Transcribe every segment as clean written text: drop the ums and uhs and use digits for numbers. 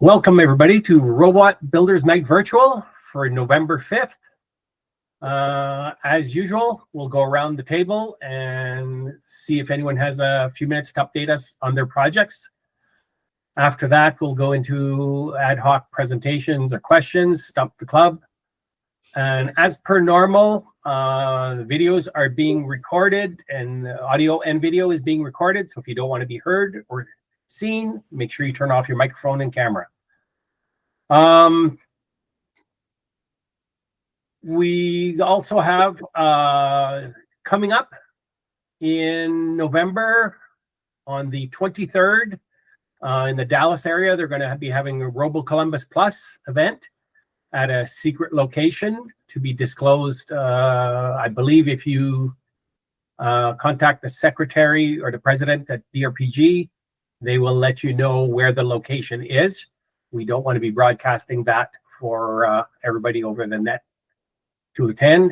Welcome everybody to Robot Builders Night Virtual for November 5th. As usual, we'll go around the table and see if anyone has a few minutes to update us on their projects. After that, we'll go into ad hoc presentations or questions, Stump the Club. And as per normal, the videos are being recorded and the audio and video is being recorded. So if you don't want to be heard or seen, make sure you turn off your microphone and camera. We also have coming up in November on the 23rd in the Dallas area, they're going to be having a Robo Columbus Plus event at a secret location to be disclosed. I believe if you contact the secretary or the president at DPRG, they will let you know where the location is. We don't want to be broadcasting that for everybody over the net to attend.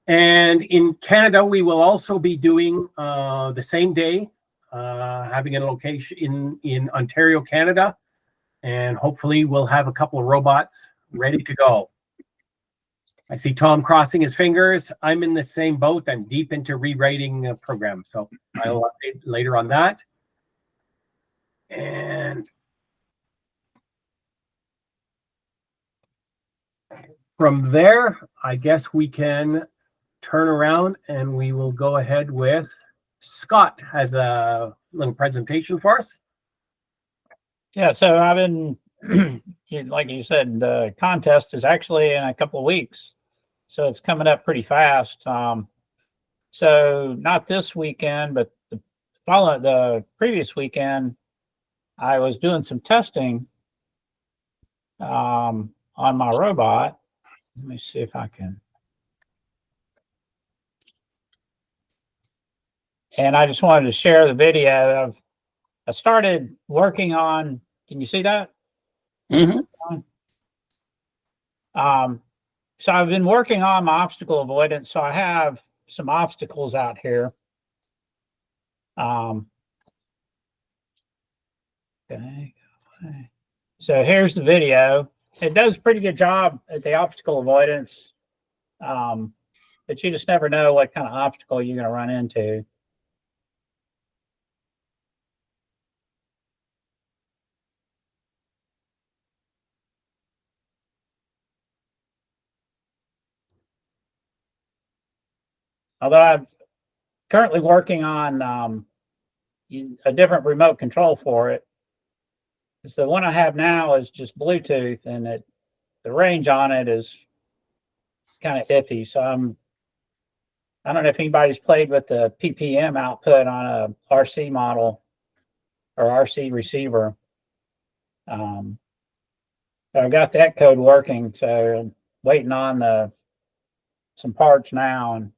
And in Canada, we will also be doing the same day, having a location in Ontario, Canada. And hopefully we'll have a couple of robots ready to go. I see Tom crossing his fingers. I'm in the same boat. I'm deep into rewriting a program. So I'll update later on that. And from there, I guess we can turn around and we will go ahead with Scott has a little presentation for us. Yeah, so I've been, like you said, the contest is actually in a couple of weeks. So it's coming up pretty fast. So not this weekend, but the previous weekend, I was doing some testing on my robot. Let me see if I can. And I just wanted to share the video. I started working on, can you see that? Mm-hmm. So I've been working on my obstacle avoidance. So I have some obstacles out here. Okay. So here's the video. It does a pretty good job at the obstacle avoidance, but you just never know what kind of obstacle you're going to run into. Although I'm currently working on a different remote control for it. So the one I have now is just Bluetooth, and the range on it is kind of iffy. So I don't know if anybody's played with the PPM output on a RC model or RC receiver. So I've got that code working. So I'm waiting on some parts now, and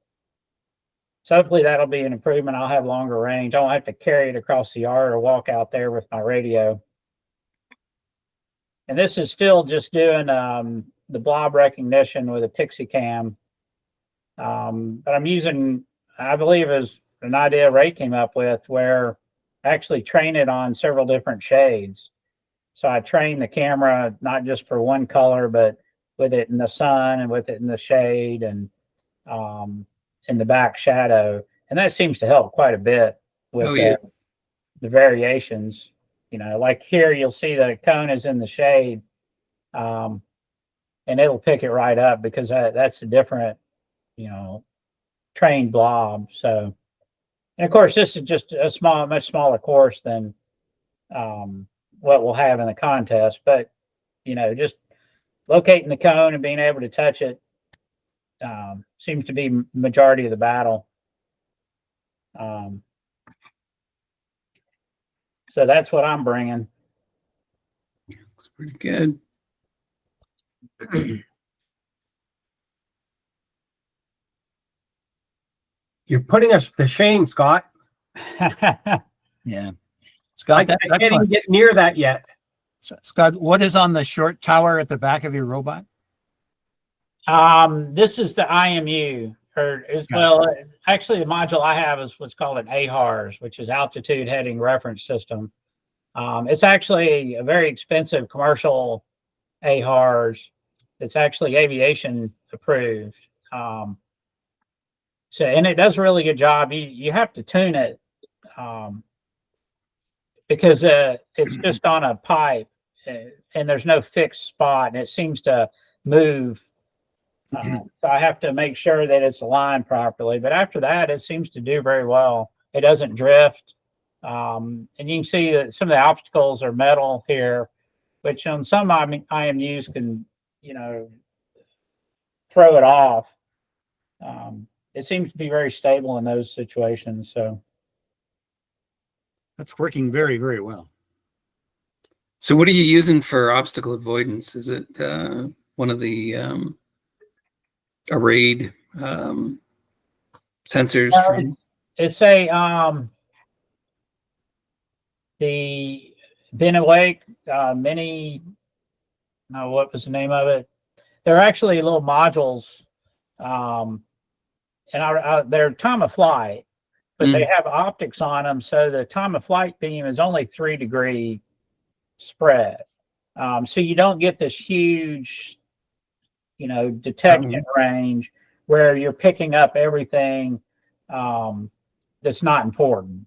so hopefully that'll be an improvement. I'll have longer range. I won't have to carry it across the yard or walk out there with my radio. And this is still just doing the blob recognition with a Pixie cam. But I'm using, I believe, is an idea Ray came up with, where I actually train it on several different shades. So I train the camera not just for one color, but with it in the sun and with it in the shade and in the back shadow. And that seems to help quite a bit with the variations. You know, like here, you'll see the cone is in the shade, and it'll pick it right up because that's a different, you know, trained blob. So, and of course, this is just a much smaller course than what we'll have in the contest. But, you know, just locating the cone and being able to touch it seems to be majority of the battle. So that's what I'm bringing. Looks pretty good. You're putting us to shame, Scott. Yeah. Scott, I can't even get near that yet. Scott, what is on the short tower at the back of your robot? This is the IMU, actually the module I have is what's called an AHARS, which is Altitude Heading Reference System. It's actually a very expensive commercial AHRS. It's actually aviation approved. So, and it does a really good job. You have to tune it because it's just on a pipe and there's no fixed spot and it seems to move. So I have to make sure that it's aligned properly. But after that, it seems to do very well. It doesn't drift. And you can see that some of the obstacles are metal here, which on some IMUs can, you know, throw it off. It seems to be very stable in those situations. So That's working very, very well. So what are you using for obstacle avoidance? Is it one of the arrayed sensors from? it's a the Benawake mini. No, what was the name of it? They're actually little modules, and they're time of flight, but they have optics on them, so the time of flight beam is only 3-degree spread. So you don't get this huge, you know, detection range where you're picking up everything that's not important.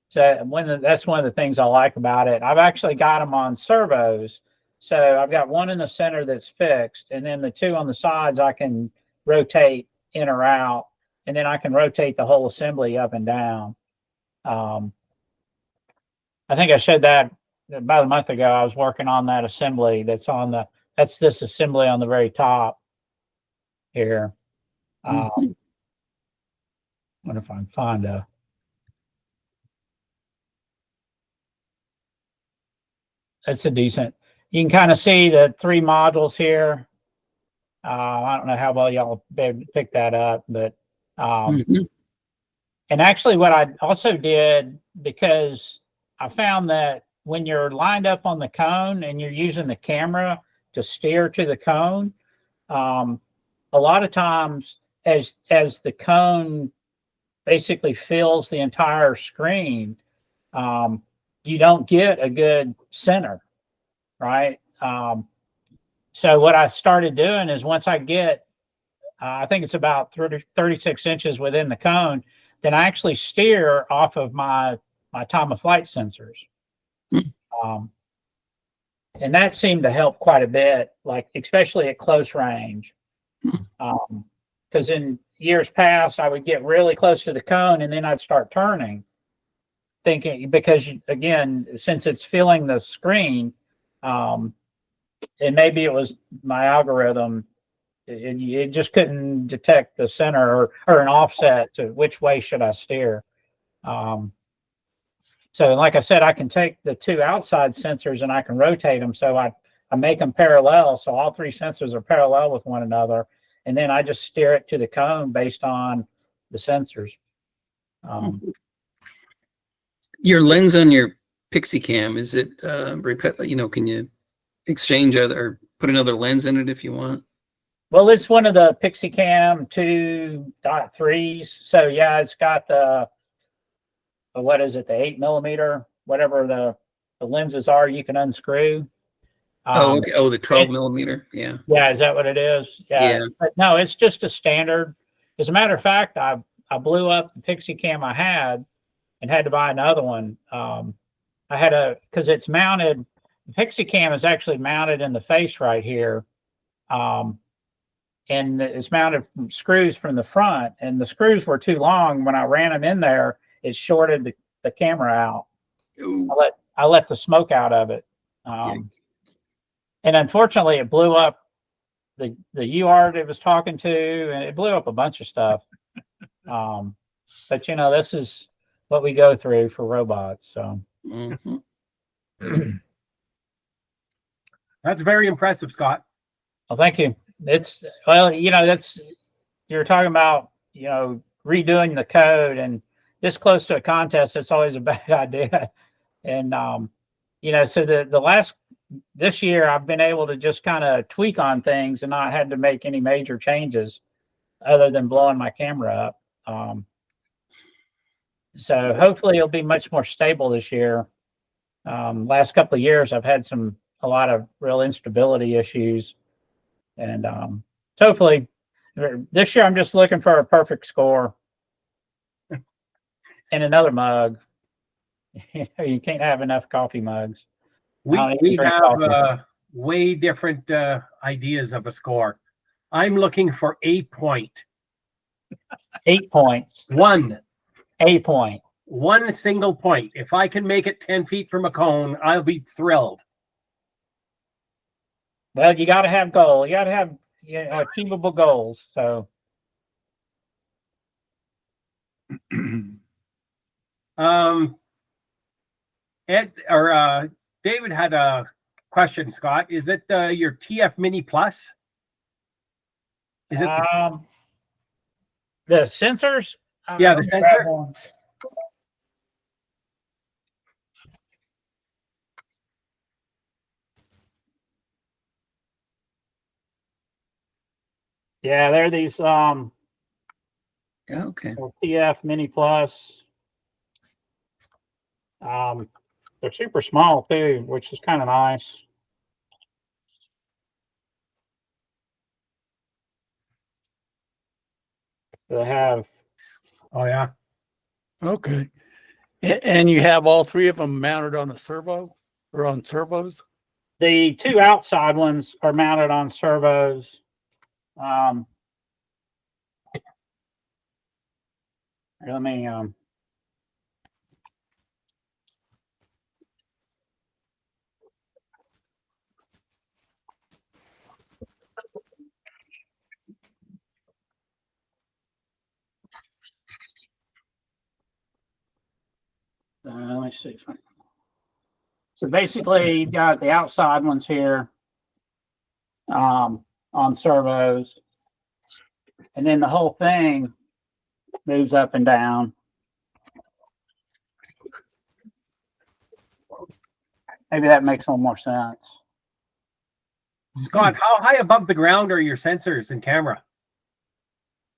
So that's one of the things I like about it. I've actually got them on servos. So I've got one in the center that's fixed, and then the two on the sides I can rotate in or out, and then I can rotate the whole assembly up and down. I think I showed that about a month ago. I was working on that assembly that's this assembly on the very top here. I wonder if I can find a. That's a decent. You can kind of see the 3 modules here. I don't know how well y'all pick that up, but and actually what I also did, because I found that when you're lined up on the cone and you're using the camera to steer to the cone, a lot of times as the cone basically fills the entire screen, you don't get a good center, right? So what I started doing is once I get, I think it's about 36 inches within the cone, then I actually steer off of my time of flight sensors. And that seemed to help quite a bit, like especially at close range. Because in years past, I would get really close to the cone and then I'd start turning, thinking, because again, since it's filling the screen, and maybe it was my algorithm, it just couldn't detect the center or an offset to which way should I steer. So like I said, I can take the 2 outside sensors and I can rotate them. So I make them parallel. So all 3 sensors are parallel with one another. And then I just steer it to the cone based on the sensors. Your lens on your Pixie Cam, is it you know, can you exchange or put another lens in it if you want? Well, it's one of the Pixie Cam 2.3s. So yeah, it's got the what is it, the 8mm, whatever the lenses are, you can unscrew. Okay. Oh, the 12mm. Yeah. Yeah, is that what it is? Yeah. But no, it's just a standard. As a matter of fact, I blew up the Pixie Cam I had and had to buy another one. I had because it's mounted. The Pixie Cam is actually mounted in the face right here. And it's mounted from screws from the front, and the screws were too long. When I ran them in there, it shorted the camera out. I let the smoke out of it. And unfortunately it blew up the UART it was talking to, and it blew up a bunch of stuff. But you know, this is what we go through for robots. So That's very impressive, Scott. well, thank you. It's, well, you know, you're talking about, you know, redoing the code, and this close to a contest, it's always a bad idea. And you know, so this year I've been able to just kind of tweak on things and not had to make any major changes other than blowing my camera up. So hopefully it'll be much more stable this year. Last couple of years, I've had a lot of real instability issues. And so hopefully this year, I'm just looking for a perfect score and another mug. You can't have enough coffee mugs. We I don't even drink have coffee. way different ideas of a score. I'm looking for a point. 8 points. One single point. If I can make it 10 feet from a cone, I'll be thrilled. Well, you got to have goals. You got to have achievable goals. So, Ed or David had a question. Scott, is it your TF Mini Plus? Is it the sensors? Yeah, the sensor. Yeah, they're these Okay. TF Mini Plus. They're super small too, which is kind of nice. They have. Oh yeah. Okay. And you have all three of them mounted on a servo or on servos? The two outside ones are mounted on servos. Let me see if I. So basically, you've got the outside ones here on servos, and then the whole thing moves up and down. Maybe that makes a little more sense. Scott, how high above the ground are your sensors and camera?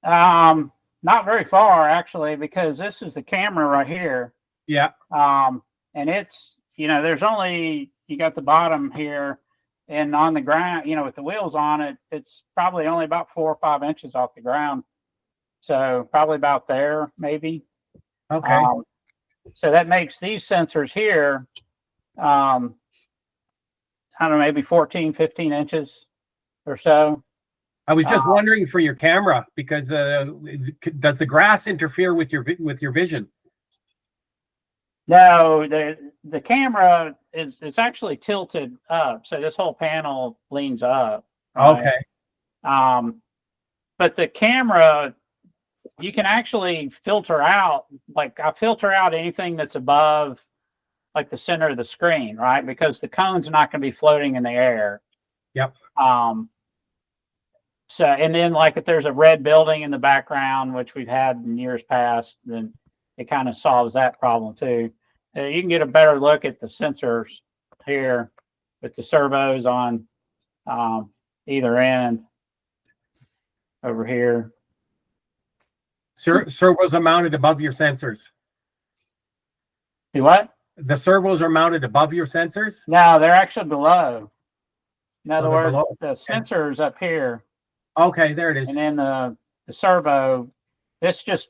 Not very far actually, because this is the camera right here. Yeah. And it's, there's only, you got the bottom here, and on the ground, with the wheels on it, it's probably only about 4 or 5 inches off the ground. So probably about there, maybe. Okay. So that makes these sensors here, I don't know, maybe 14, 15 inches or so. I was just wondering for your camera, because does the grass interfere with your vision? No, the camera is actually tilted up, so this whole panel leans up. Right? Okay. But the camera, you can actually filter out, like I filter out anything that's above like the center of the screen, right? Because the cone's not going to be floating in the air. Yep. So, and then like if there's a red building in the background, which we've had in years past, then it kind of solves that problem too. You can get a better look at the sensors here with the servos on either end over here. Servos are mounted above your sensors. Do what? The servos are mounted above your sensors? No, they're actually below. In other they're words, below. the sensor's up here. Okay, there it is. And then the servo, this just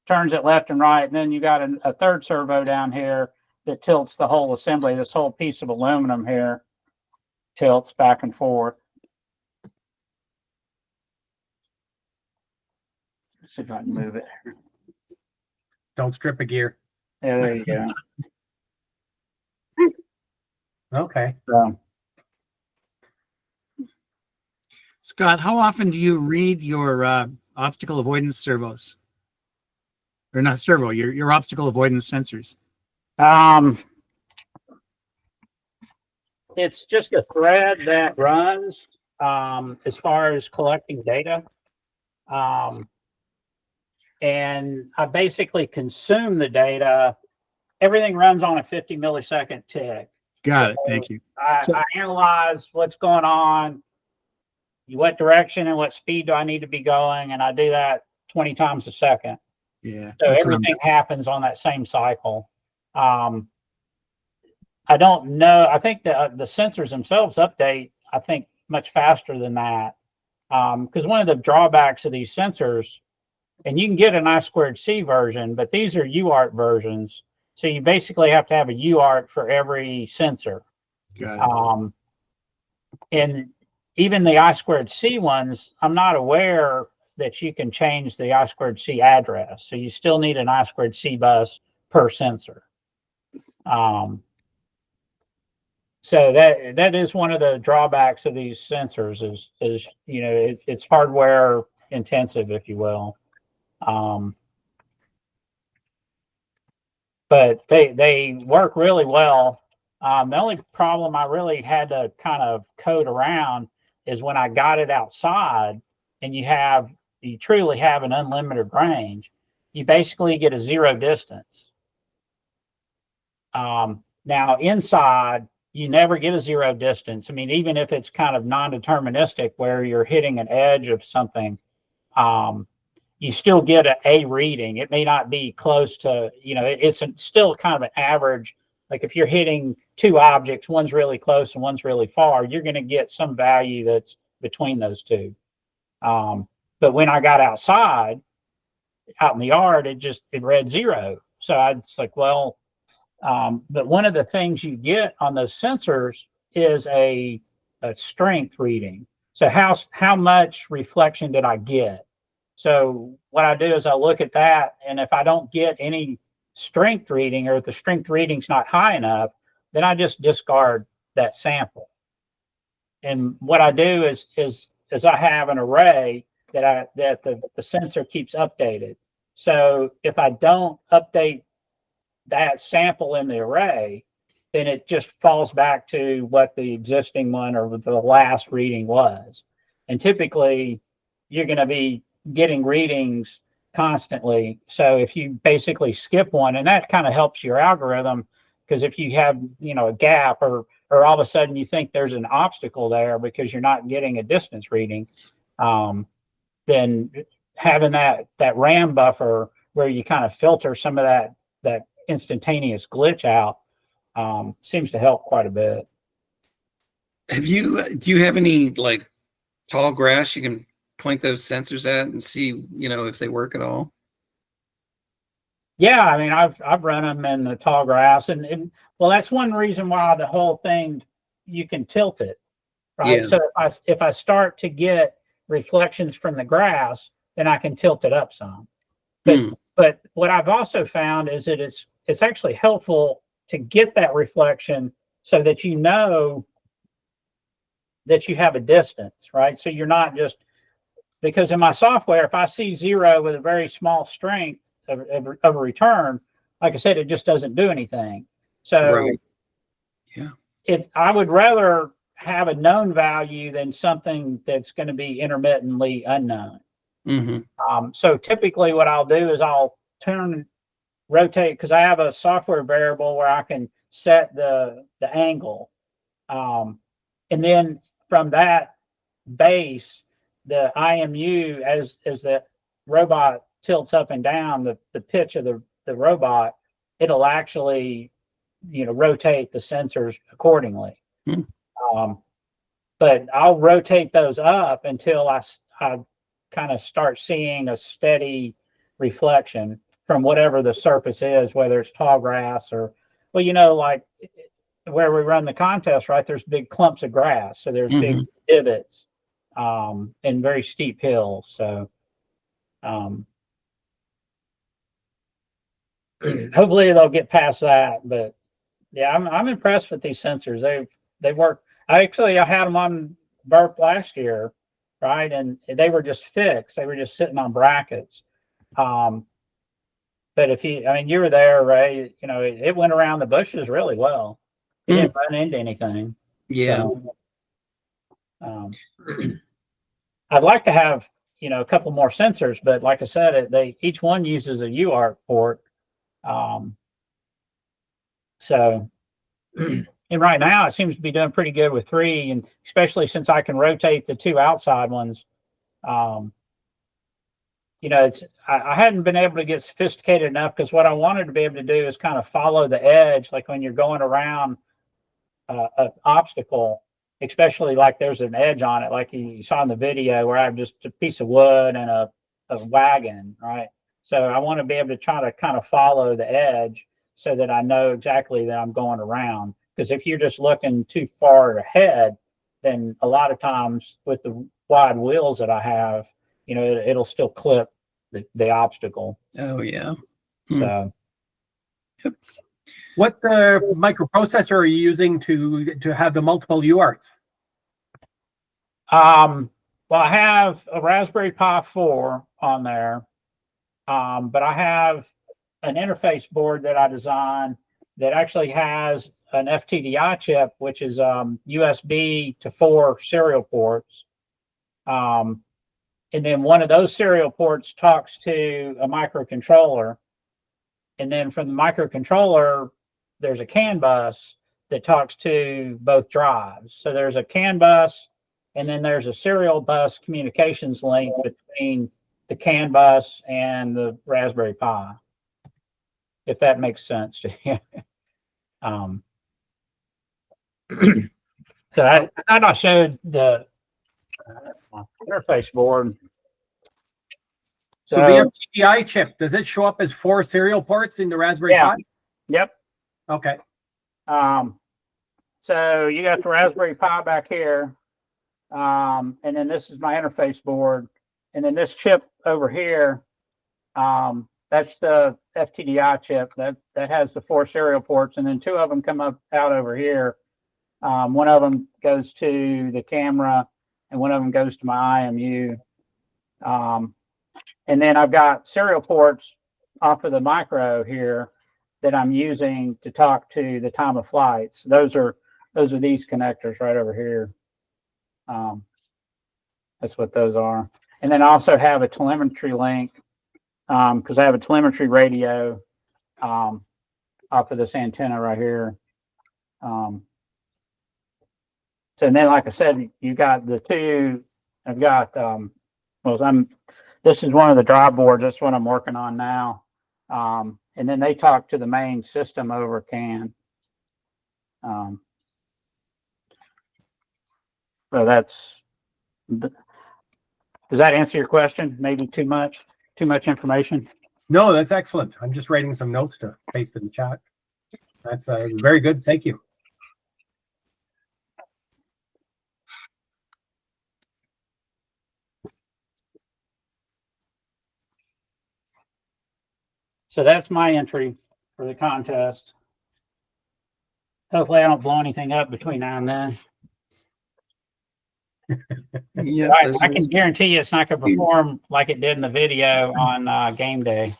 turns it left and right. And then you got a third servo down here that tilts the whole assembly. This whole piece of aluminum here tilts back and forth. Let's see if I can move it. Don't strip a gear. Yeah, there you go. Okay. So, Scott, how often do you read your obstacle avoidance servos? Or not servo, your obstacle avoidance sensors? it's just a thread that runs as far as collecting data. And I basically consume the data. Everything runs on a 50 millisecond tick. Got it. Thank you. I analyze what's going on, what direction and what speed do I need to be going, and I do that 20 times a second. Yeah. So everything happens on that same cycle. I don't know. I think the sensors themselves update, I think, much faster than that. Because one of the drawbacks of these sensors, and you can get an I2C version, but these are UART versions. So you basically have to have a UART for every sensor. Got it. And even the I2C ones, I'm not aware that you can change the I2C address. So you still need an I2C bus per sensor. So that is one of the drawbacks of these sensors is you know, it's hardware intensive, if you will. But they work really well. The only problem I really had to kind of code around is when I got it outside and you truly have an unlimited range, you basically get a zero distance. Now inside, you never get a zero distance. I mean, even if it's kind of non-deterministic where you're hitting an edge of something, you still get a reading. It may not be close to, you know, it's still kind of an average. Like if you're hitting two objects, one's really close and one's really far, you're going to get some value that's between those two. But when I got outside, out in the yard, it read zero. So I was like, well, but one of the things you get on those sensors is a strength reading. So how much reflection did I get? So what I do is I look at that, and if I don't get any strength reading, or if the strength reading's not high enough, then I just discard that sample. And what I do is I have an array that the sensor keeps updated. So if I don't update that sample in the array, then it just falls back to what the existing one or the last reading was. And typically you're going to be getting readings constantly. So if you basically skip one, and that kind of helps your algorithm, because if you have, you know, a gap or all of a sudden you think there's an obstacle there because you're not getting a distance reading, then having that RAM buffer where you kind of filter some of that instantaneous glitch out seems to help quite a bit. Do you have any like tall grass you can point those sensors at and see, you know, if they work at all? Yeah, I mean, I've run them in the tall grass, and well, that's one reason why the whole thing, you can tilt it, right? Yeah. So if I start to get reflections from the grass, then I can tilt it up some. But what I've also found is that it's actually helpful to get that reflection so that you know that you have a distance, right? So you're not just, because in my software, if I see zero with a very small strength of a return, like I said, it just doesn't do anything. So right. Yeah. I would rather have a known value than something that's going to be intermittently unknown. So typically what I'll do is I'll rotate, because I have a software variable where I can set the angle. And then from that base, the IMU, as the robot tilts up and down, the pitch of the robot, it'll actually, you know, rotate the sensors accordingly. But I'll rotate those up until I kind of start seeing a steady reflection from whatever the surface is, whether it's tall grass or, well, you know, like where we run the contest, right? There's big clumps of grass. So there's big divots and very steep hills. So hopefully they'll get past that. But yeah, I'm impressed with these sensors. They work. I had them on burp last year, right? And they were just fixed. They were just sitting on brackets. But you were there, right? You know, it went around the bushes really well. It didn't run into anything. Yeah. So, I'd like to have, you know, a couple more sensors, but like I said, each one uses a UART port. So, and right now it seems to be doing pretty good with 3, and especially since I can rotate the 2 outside ones. You know, I hadn't been able to get sophisticated enough, because what I wanted to be able to do is kind of follow the edge, like when you're going around an obstacle, especially like there's an edge on it, like you saw in the video where I have just a piece of wood and a wagon, right? So I want to be able to try to kind of follow the edge so that I know exactly that I'm going around. Because if you're just looking too far ahead, then a lot of times with the wide wheels that I have, you know, it'll still clip the obstacle. Oh yeah. So What microprocessor are you using to have the multiple UARTs? well, I have a Raspberry Pi 4 on there, but I have an interface board that I designed that actually has an FTDI chip, which is USB to 4 serial ports. And then one of those serial ports talks to a microcontroller. And then from the microcontroller, there's a CAN bus that talks to both drives. So there's a CAN bus, and then there's a serial bus communications link between the CAN bus and the Raspberry Pi, if that makes sense to you. So I thought I showed the interface board. So the FTDI chip, does it show up as 4 serial ports in the Raspberry Pi? Yep. Okay. So you got the Raspberry Pi back here. And then this is my interface board. And then this chip over here, that's the FTDI chip that has the 4 serial ports. And then 2 of them come out over here. One of them goes to the camera and one of them goes to my IMU. And then I've got serial ports off of the micro here that I'm using to talk to the time of flights. Those are these connectors right over here. That's what those are. And then I also have a telemetry link because I have a telemetry radio off of this antenna right here. So and then, like I said, you got the 2. I've got this is one of the drive boards. That's what I'm working on now. And then they talk to the main system over CAN. So does that answer your question? Maybe too much information? No, that's excellent. I'm just writing some notes to paste in the chat. That's very good. Thank you. So that's my entry for the contest. Hopefully I don't blow anything up between now and then. Yeah. I can guarantee you it's not going to perform like it did in the video on game day.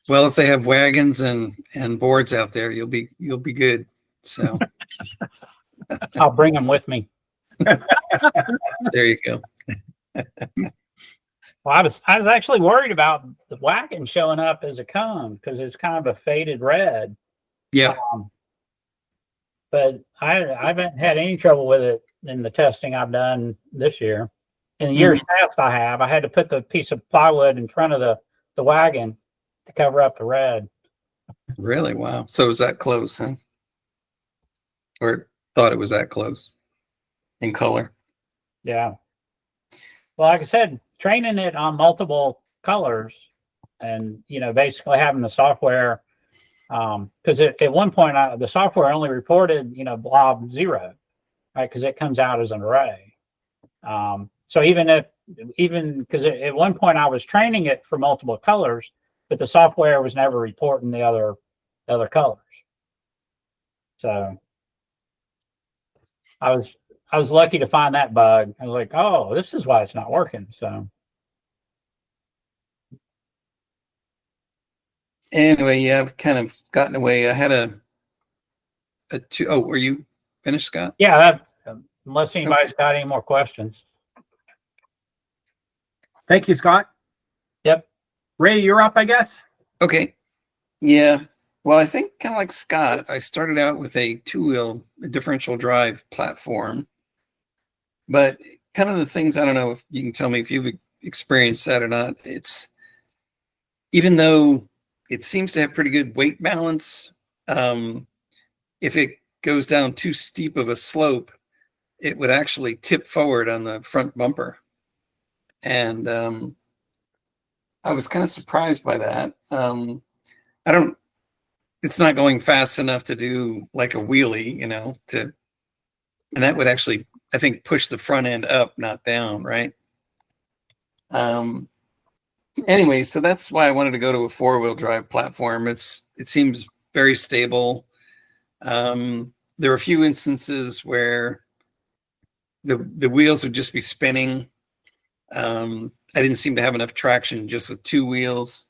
Well, if they have wagons and boards out there, you'll be good. So I'll bring them with me. there you go. Well, I was actually worried about the wagon showing up as a cone because it's kind of a faded red. Yeah. But I haven't had any trouble with it in the testing I've done this year. In the years past, I had to put the piece of plywood in front of the wagon to cover up the red. Really? Wow. So it was that close, huh? Or thought it was that close in color? Yeah. Well, like I said, training it on multiple colors and, basically having the software, because at one point the software only reported, blob 0, right? Because it comes out as an array. So even because at one point I was training it for multiple colors, but the software was never reporting the other colors. So I was lucky to find that bug. I was like, oh, this is why it's not working. So anyway, yeah, I've kind of gotten away. I had a 2. Oh, were you finished, Scott? Yeah, unless anybody's got any more questions. Thank you, Scott. Yep. Ray, you're up, I guess. Okay. Yeah. Well, I think kind of like Scott, I started out with a 2-wheel differential drive platform, but kind of the things, I don't know if you can tell me if you've experienced that or not. It's even though it seems to have pretty good weight balance. If it goes down too steep of a slope, it would actually tip forward on the front bumper. And I was kind of surprised by that. It's not going fast enough to do like a wheelie, you know, and that would actually, I think, push the front end up, not down, right? Anyway, so that's why I wanted to go to a 4-wheel drive platform. It seems very stable. There are a few instances where the wheels would just be spinning. I didn't seem to have enough traction just with 2 wheels.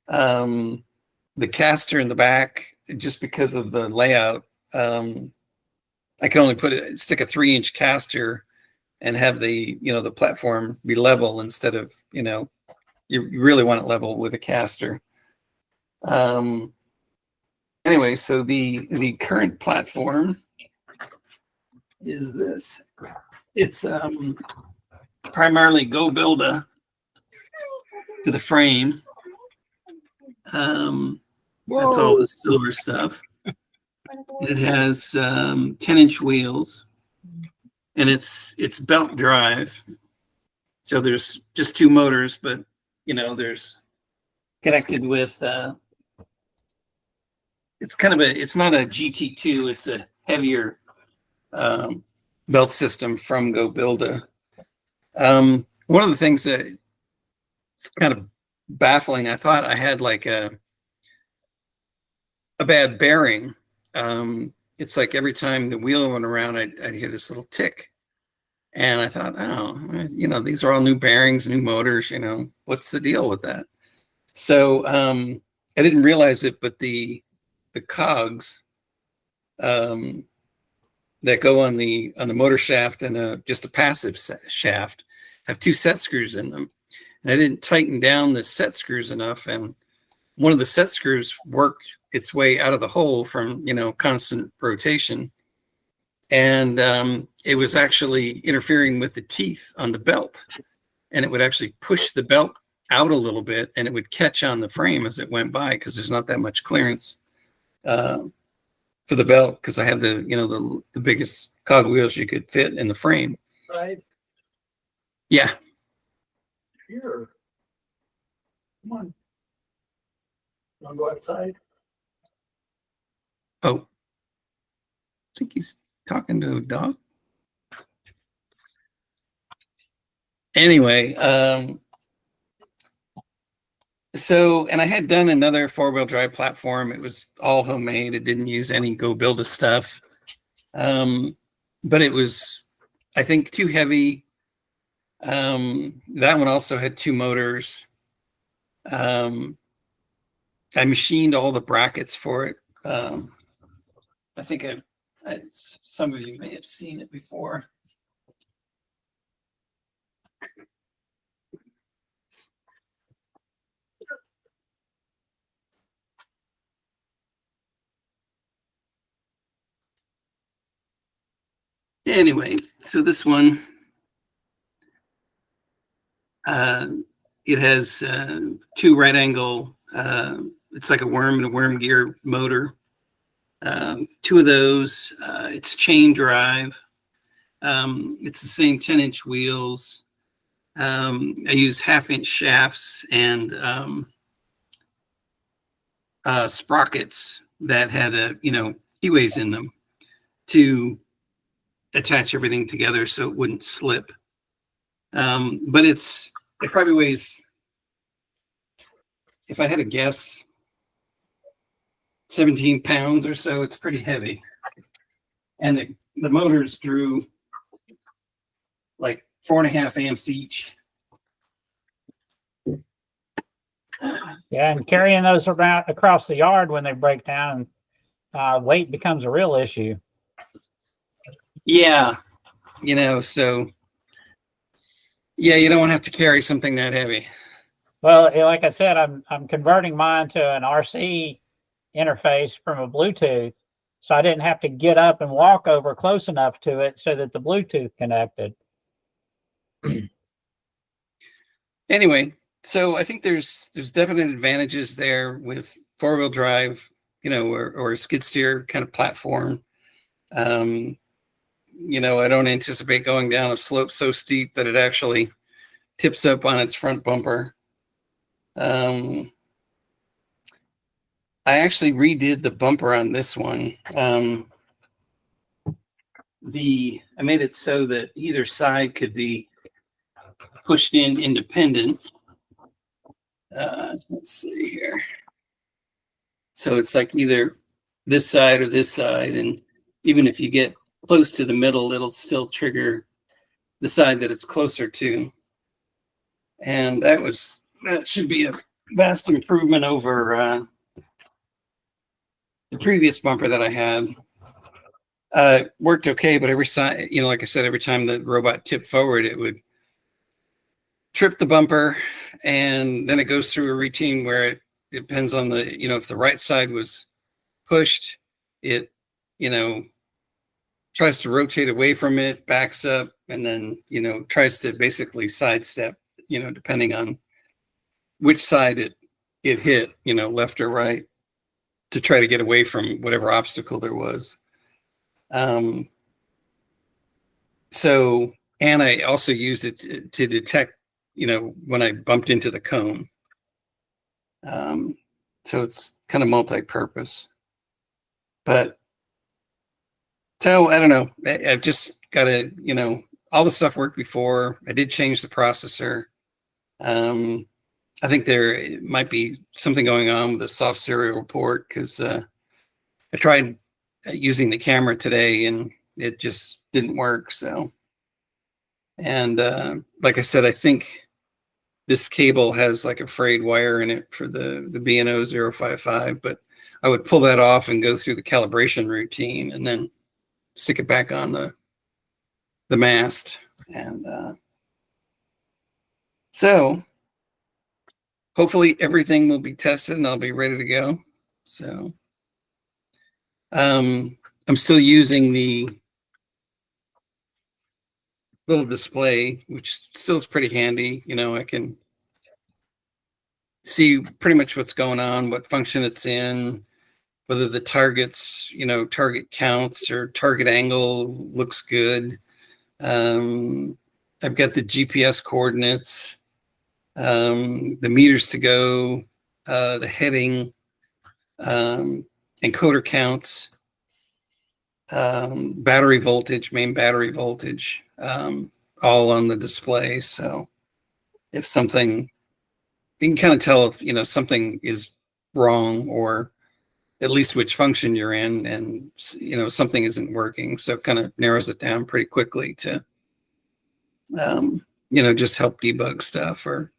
The caster in the back, just because of the layout, I can only stick a 3-inch caster and have the platform be level instead of, you really want it level with a caster. Anyway, so the current platform is this. It's primarily Go Builda to the frame. That's all the silver stuff. It has 10-inch wheels, and it's belt drive. So there's just 2 motors, but there's connected with it's not a GT2, it's a heavier belt system from Go Builda. One of the things that it's kind of baffling, I thought I had like a bad bearing. It's like every time the wheel went around, I'd hear this little tick. And I thought, these are all new bearings, new motors, what's the deal with that? So I didn't realize it, but the cogs that go on the motor shaft and just a passive shaft have 2 set screws in them. And I didn't tighten down the set screws enough, and one of the set screws worked its way out of the hole from constant rotation, and it was actually interfering with the teeth on the belt, and it would actually push the belt out a little bit, and it would catch on the frame as it went by, because there's not that much clearance for the belt, because I have the biggest cog wheels you could fit in the frame. Right. Yeah. Here. Come on. You want to go outside? Oh, I think he's talking to a dog. Anyway, so, and I had done another 4-wheel drive platform. It was all homemade. It didn't use any Go Builda stuff. But it was, I think, too heavy. That one also had 2 motors. I machined all the brackets for it. I think some of you may have seen it before. Anyway, so this one, it has 2 right angle. It's like a worm gear motor. 2 of those. It's chain drive. It's the same 10-inch wheels. I use 1/2-inch shafts and sprockets that had keyways in them to attach everything together so it wouldn't slip. But it probably weighs, if I had to guess, 17 pounds or so. It's pretty heavy. And the motors drew like 4.5 amps each. Yeah, and carrying those around across the yard when they break down, weight becomes a real issue. Yeah, so yeah, you don't want to have to carry something that heavy. Well, like I said, I'm converting mine to an RC interface from a Bluetooth, so I didn't have to get up and walk over close enough to it so that the Bluetooth connected. Anyway, So I think there's definite advantages there with four-wheel drive, or a skid steer kind of platform. I don't anticipate going down a slope so steep that it actually tips up on its front bumper. I actually redid the bumper on this one. I made it so that either side could be pushed in independent. Let's see here. So it's like either this side or this side, and even if you get close to the middle, it'll still trigger the side that it's closer to. And that should be a vast improvement over the previous bumper that I had. Worked okay, but every side, like I said, every time the robot tipped forward, it would trip the bumper, and then it goes through a routine where it depends on if the right side was pushed, it tries to rotate away from it, backs up, and then tries to basically sidestep, depending on which side it hit, left or right, to try to get away from whatever obstacle there was. So, and I also used it to detect, when I bumped into the cone. So it's kind of multi-purpose. But so I don't know. I've just got to, all the stuff worked before. I did change the processor. I think there might be something going on with the soft serial port, because I tried using the camera today and it just didn't work. So, and like I said, I think this cable has like a frayed wire in it for the B&O 055, but I would pull that off and go through the calibration routine and then stick it back on the mast. And so hopefully everything will be tested and I'll be ready to go. So I'm still using the little display, which still is pretty handy. I can see pretty much what's going on, what function it's in, whether the targets, target counts or target angle looks good. I've got the GPS coordinates, the meters to go, the heading, encoder counts, battery voltage, main battery voltage, all on the display. So if something, you can kind of tell if, something is wrong, or at least which function you're in, and, something isn't working. So it kind of narrows it down pretty quickly to, just help debug stuff or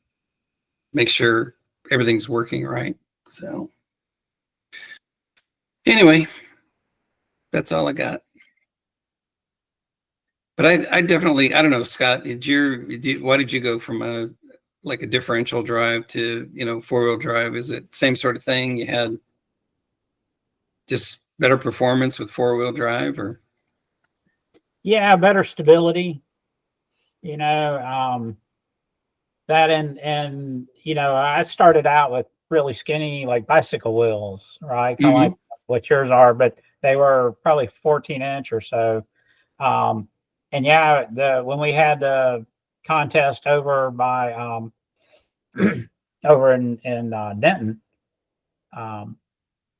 make sure everything's working right. So anyway, that's all I got. But I definitely, I don't know, Scott, why did you go from a differential drive to, four-wheel drive? Is it same sort of thing? You had just better performance with four-wheel drive, or? Yeah, better stability, that and I started out with really skinny, like bicycle wheels, right? Kind of like what yours are, but they were probably 14-inch or so. And yeah, when we had the contest over by over in Denton, I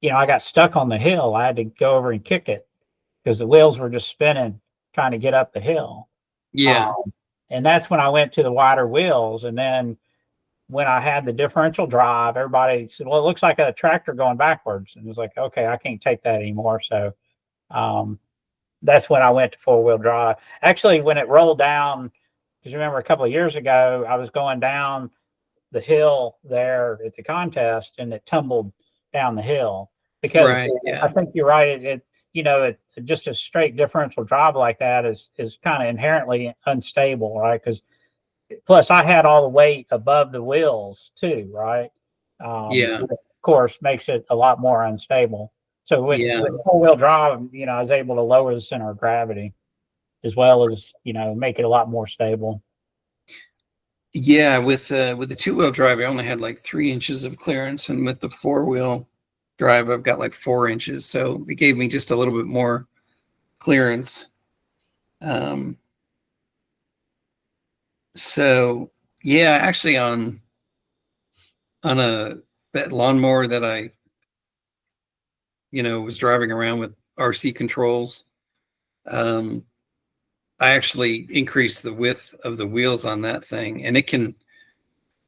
got stuck on the hill. I had to go over and kick it because the wheels were just spinning trying to get up the hill. Yeah. And that's when I went to the wider wheels. And then when I had the differential drive, everybody said, well, it looks like a tractor going backwards. And it was like, okay, I can't take that anymore. So that's when I went to four-wheel drive. Actually, when it rolled down, because remember a couple of years ago, I was going down the hill there at the contest and it tumbled down the hill because right, yeah. I think you're right. It just a straight differential drive like that is kind of inherently unstable, right? Because plus I had all the weight above the wheels too, right? Yeah. Which of course makes it a lot more unstable. So with four-wheel drive, I was able to lower the center of gravity as well as, make it a lot more stable. Yeah, with the 2-wheel drive, I only had like 3 inches of clearance, and with the 4-wheel drive, I've got like 4 inches. So it gave me just a little bit more clearance. So yeah, actually on that lawnmower that I was driving around with RC controls, I actually increased the width of the wheels on that thing, and it can,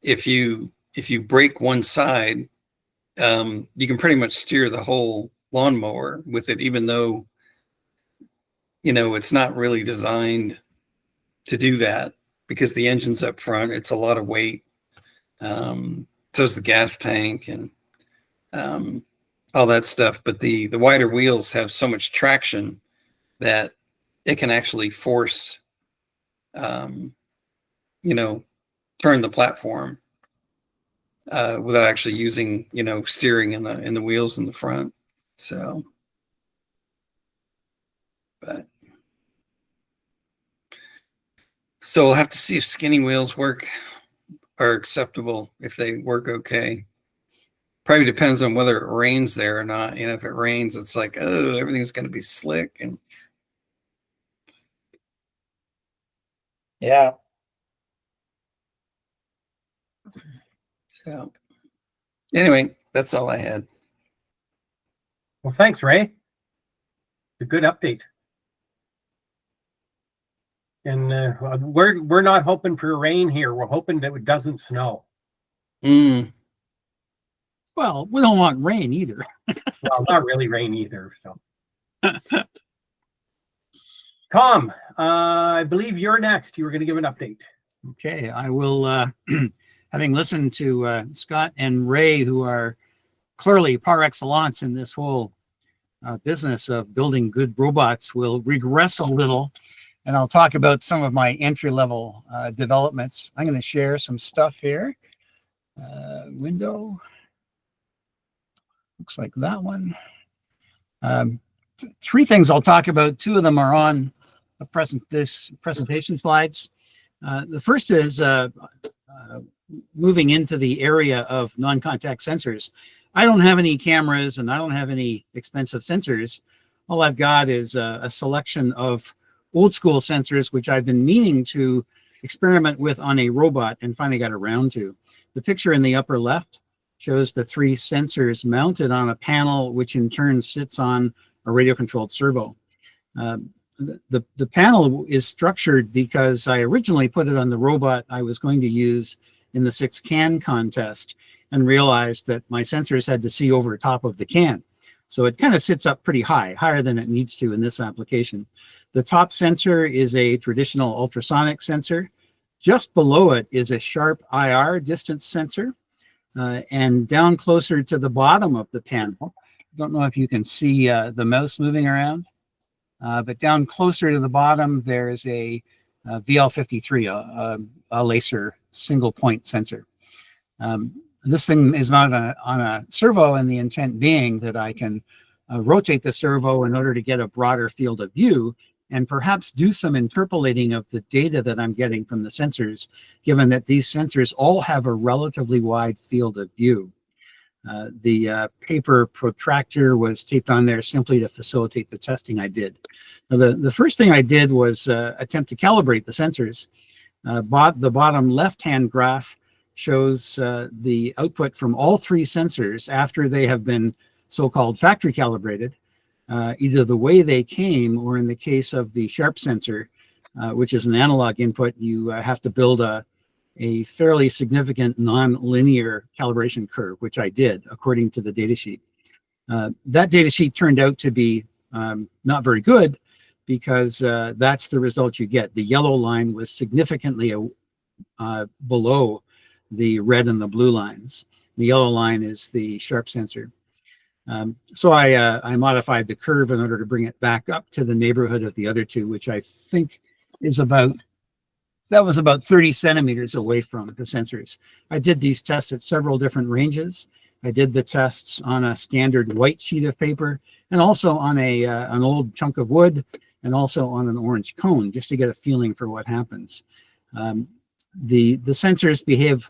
if you break one side, you can pretty much steer the whole lawnmower with it, even though it's not really designed to do that, because the engine's up front. It's a lot of weight. So is the gas tank and all that stuff. But the wider wheels have so much traction that it can actually force, turn the platform without actually using, steering in the wheels in the front. So, so we'll have to see if skinny wheels are acceptable, if they work okay. Probably depends on whether it rains there or not. If it rains, it's like, oh, everything's going to be slick. And Yeah. so anyway, that's all I had. Well, thanks, Ray. It's a good update. And we're not hoping for rain here. We're hoping that it doesn't snow. Well, we don't want rain either. Well, not really rain either. So, Tom, I believe you're next. You were going to give an update. Okay, I will, having listened to Scott and Ray, who are clearly par excellence in this whole business of building good robots, will regress a little, and I'll talk about some of my entry-level developments. I'm going to share some stuff here. Window. Looks like that one. 3 things I'll talk about. 2 of them are on this presentation slides. The first is moving into the area of non-contact sensors. I don't have any cameras and I don't have any expensive sensors. All I've got is a selection of old school sensors, which I've been meaning to experiment with on a robot and finally got around to. The picture in the upper left shows the 3 sensors mounted on a panel, which in turn sits on a radio controlled servo. The panel is structured because I originally put it on the robot I was going to use in the 6 can contest and realized that my sensors had to see over top of the can. So it kind of sits up pretty high, higher than it needs to in this application. The top sensor is a traditional ultrasonic sensor. Just below it is a sharp IR distance sensor. And down closer to the bottom of the panel, I don't know if you can see the mouse moving around, but down closer to the bottom, there is a VL53, a laser single point sensor. This thing is not on a servo, and the intent being that I can rotate the servo in order to get a broader field of view and perhaps do some interpolating of the data that I'm getting from the sensors, given that these sensors all have a relatively wide field of view. The paper protractor was taped on there simply to facilitate the testing I did. Now, the first thing I did was attempt to calibrate the sensors. The bottom left-hand graph shows the output from all 3 sensors after they have been so-called factory calibrated, either the way they came, or in the case of the sharp sensor, which is an analog input, you have to build a fairly significant non-linear calibration curve, which I did according to the datasheet. That datasheet turned out to be not very good, because that's the result you get. The yellow line was significantly below the red and the blue lines. The yellow line is the sharp sensor. So I modified the curve in order to bring it back up to the neighborhood of the other 2, which I think is about 30 centimeters away from the sensors. I did these tests at several different ranges. I did the tests on a standard white sheet of paper, and also on an old chunk of wood, and also on an orange cone, just to get a feeling for what happens. The sensors behave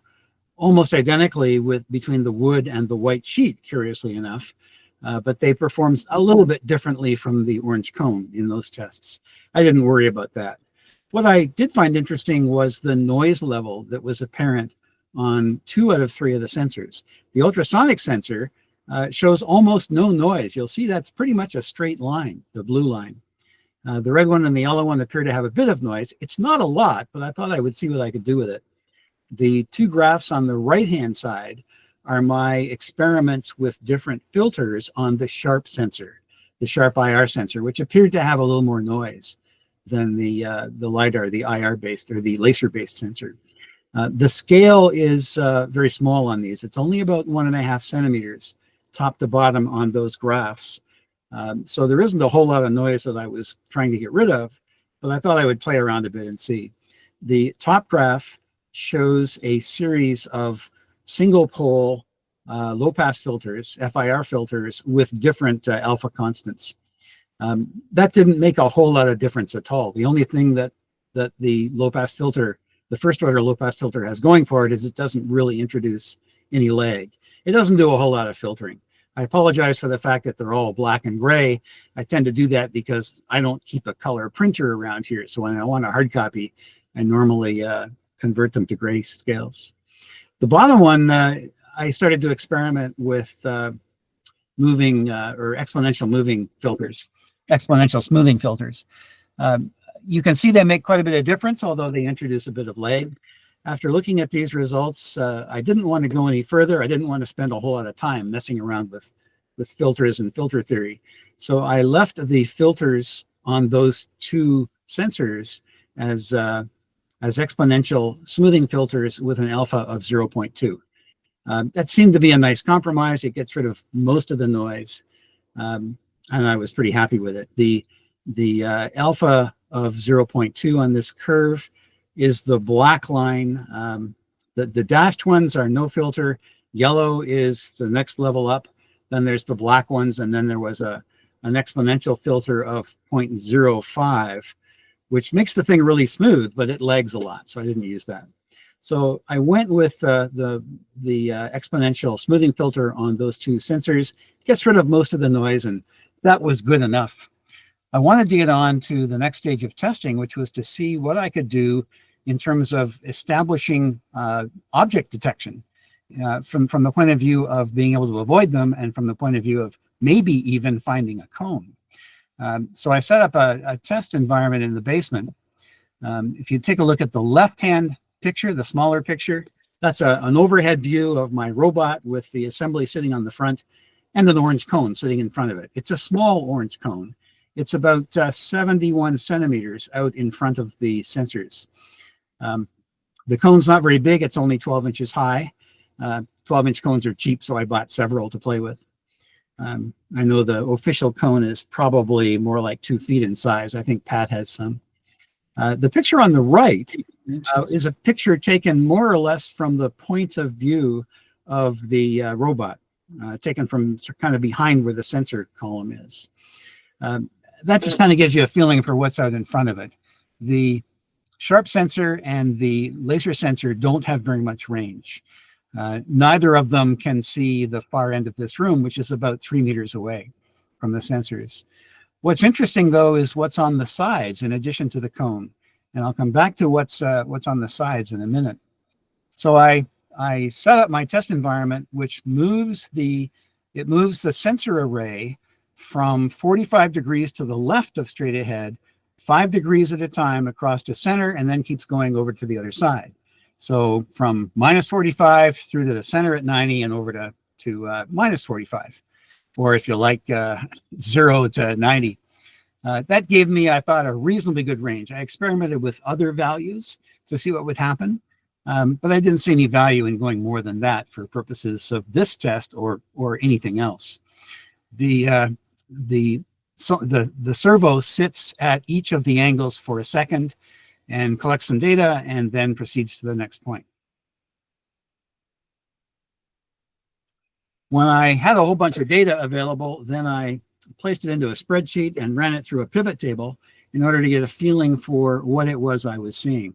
almost identically between the wood and the white sheet, curiously enough, but they perform a little bit differently from the orange cone in those tests. I didn't worry about that. What I did find interesting was the noise level that was apparent on 2 out of 3 of the sensors. The ultrasonic sensor shows almost no noise. You'll see that's pretty much a straight line, the blue line. The red one and the yellow one appear to have a bit of noise. It's not a lot, but I thought I would see what I could do with it. The 2 graphs on the right-hand side are my experiments with different filters on the Sharp sensor, the Sharp IR sensor, which appeared to have a little more noise than the LiDAR, the IR-based or the laser-based sensor. The scale is very small on these. It's only about 1.5 centimeters top to bottom on those graphs. So there isn't a whole lot of noise that I was trying to get rid of, but I thought I would play around a bit and see. The top graph shows a series of single pole low-pass filters, FIR filters, with different alpha constants. That didn't make a whole lot of difference at all. The only thing that the low-pass filter, the first order low-pass filter, has going for it is it doesn't really introduce any lag. It doesn't do a whole lot of filtering. I apologize for the fact that they're all black and gray. I tend to do that because I don't keep a color printer around here. So when I want a hard copy, I normally convert them to gray scales. The bottom one, I started to experiment with moving or exponential moving filters, exponential smoothing filters. You can see they make quite a bit of difference, although they introduce a bit of lag. After looking at these results, I didn't want to go any further. I didn't want to spend a whole lot of time messing around with filters and filter theory. So I left the filters on those 2 sensors as exponential smoothing filters with an alpha of 0.2. That seemed to be a nice compromise. It gets rid of most of the noise, and I was pretty happy with it. The alpha of 0.2 on this curve is the black line. The dashed ones are no filter. Yellow is the next level up. Then there's the black ones, and then there was an exponential filter of 0.05, which makes the thing really smooth, but it lags a lot, so I didn't use that. So I went with the exponential smoothing filter on those 2 sensors. It gets rid of most of the noise, and that was good enough. I wanted to get on to the next stage of testing, which was to see what I could do in terms of establishing object detection from the point of view of being able to avoid them, and from the point of view of maybe even finding a cone. So I set up a test environment in the basement. If you take a look at the left-hand picture, the smaller picture, that's an overhead view of my robot with the assembly sitting on the front and an orange cone sitting in front of it. It's a small orange cone. It's about 71 centimeters out in front of the sensors. The cone's not very big. It's only 12 inches high. 12-inch cones are cheap, so I bought several to play with. I know the official cone is probably more like 2 feet in size. I think Pat has some. The picture on the right is a picture taken more or less from the point of view of the robot, taken from kind of behind where the sensor column is. That just kind of gives you a feeling for what's out in front of it. The Sharp sensor and the laser sensor don't have very much range. Neither of them can see the far end of this room, which is about 3 meters away from the sensors. What's interesting, though, is what's on the sides in addition to the cone. And I'll come back to what's on the sides in a minute. So I set up my test environment, which moves the sensor array from 45 degrees to the left of straight ahead, 5 degrees at a time across to center, and then keeps going over to the other side. So from minus 45 through to the center at 90 and over to minus 45, or if you like 0 to 90. That gave me, I thought, a reasonably good range. I experimented with other values to see what would happen, but I didn't see any value in going more than that for purposes of this test or anything else. The servo sits at each of the angles for a second and collects some data and then proceeds to the next point. When I had a whole bunch of data available, then I placed it into a spreadsheet and ran it through a pivot table in order to get a feeling for what it was I was seeing.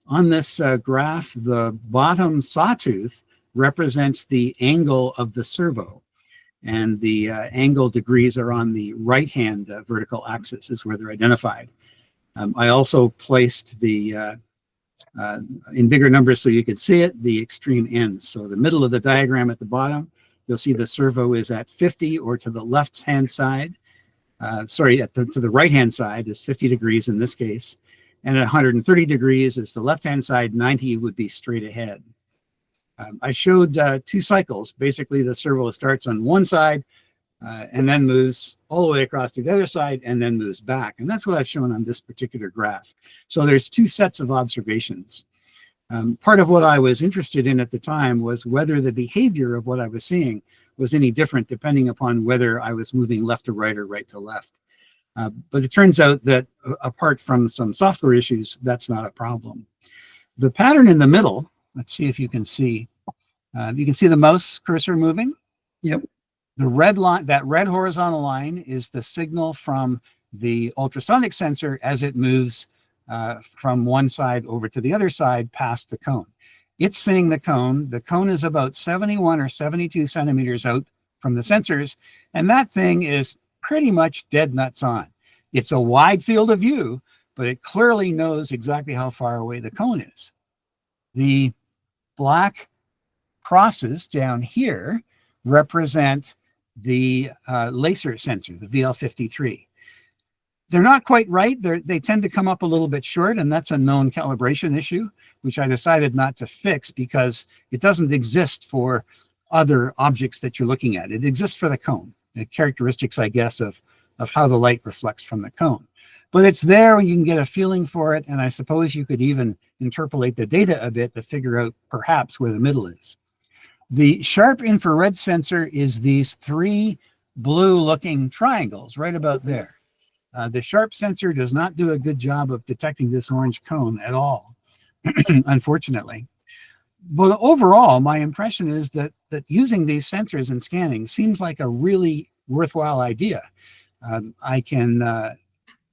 On this graph, the bottom sawtooth represents the angle of the servo, and the angle degrees are on the right-hand vertical axis is where they're identified. I also placed the, in bigger numbers so you could see it, the extreme ends. So the middle of the diagram at the bottom, you'll see the servo is at 50, or to the left-hand side, to the right-hand side is 50 degrees in this case. And at 130 degrees is the left-hand side, 90 would be straight ahead. I showed 2 cycles. Basically, the servo starts on one side and then moves all the way across to the other side and then moves back. And that's what I've shown on this particular graph. So there's 2 sets of observations. Part of what I was interested in at the time was whether the behavior of what I was seeing was any different depending upon whether I was moving left to right or right to left. But it turns out that apart from some software issues, that's not a problem. The pattern in the middle, let's see if you can see the mouse cursor moving. Yep. The red line, that red horizontal line, is the signal from the ultrasonic sensor as it moves from one side over to the other side past the cone. It's seeing the cone. The cone is about 71 or 72 centimeters out from the sensors, and that thing is pretty much dead nuts on. It's a wide field of view, but it clearly knows exactly how far away the cone is. The black crosses down here represent the laser sensor, the VL53. They're not quite right. They tend to come up a little bit short, and that's a known calibration issue, which I decided not to fix because it doesn't exist for other objects that you're looking at. It exists for the cone, the characteristics, I guess, of how the light reflects from the cone. But it's there and you can get a feeling for it, and I suppose you could even interpolate the data a bit to figure out perhaps where the middle is. The sharp infrared sensor is these 3 blue-looking triangles right about there. The sharp sensor does not do a good job of detecting this orange cone at all, unfortunately. But overall, my impression is that using these sensors in scanning seems like a really worthwhile idea. I can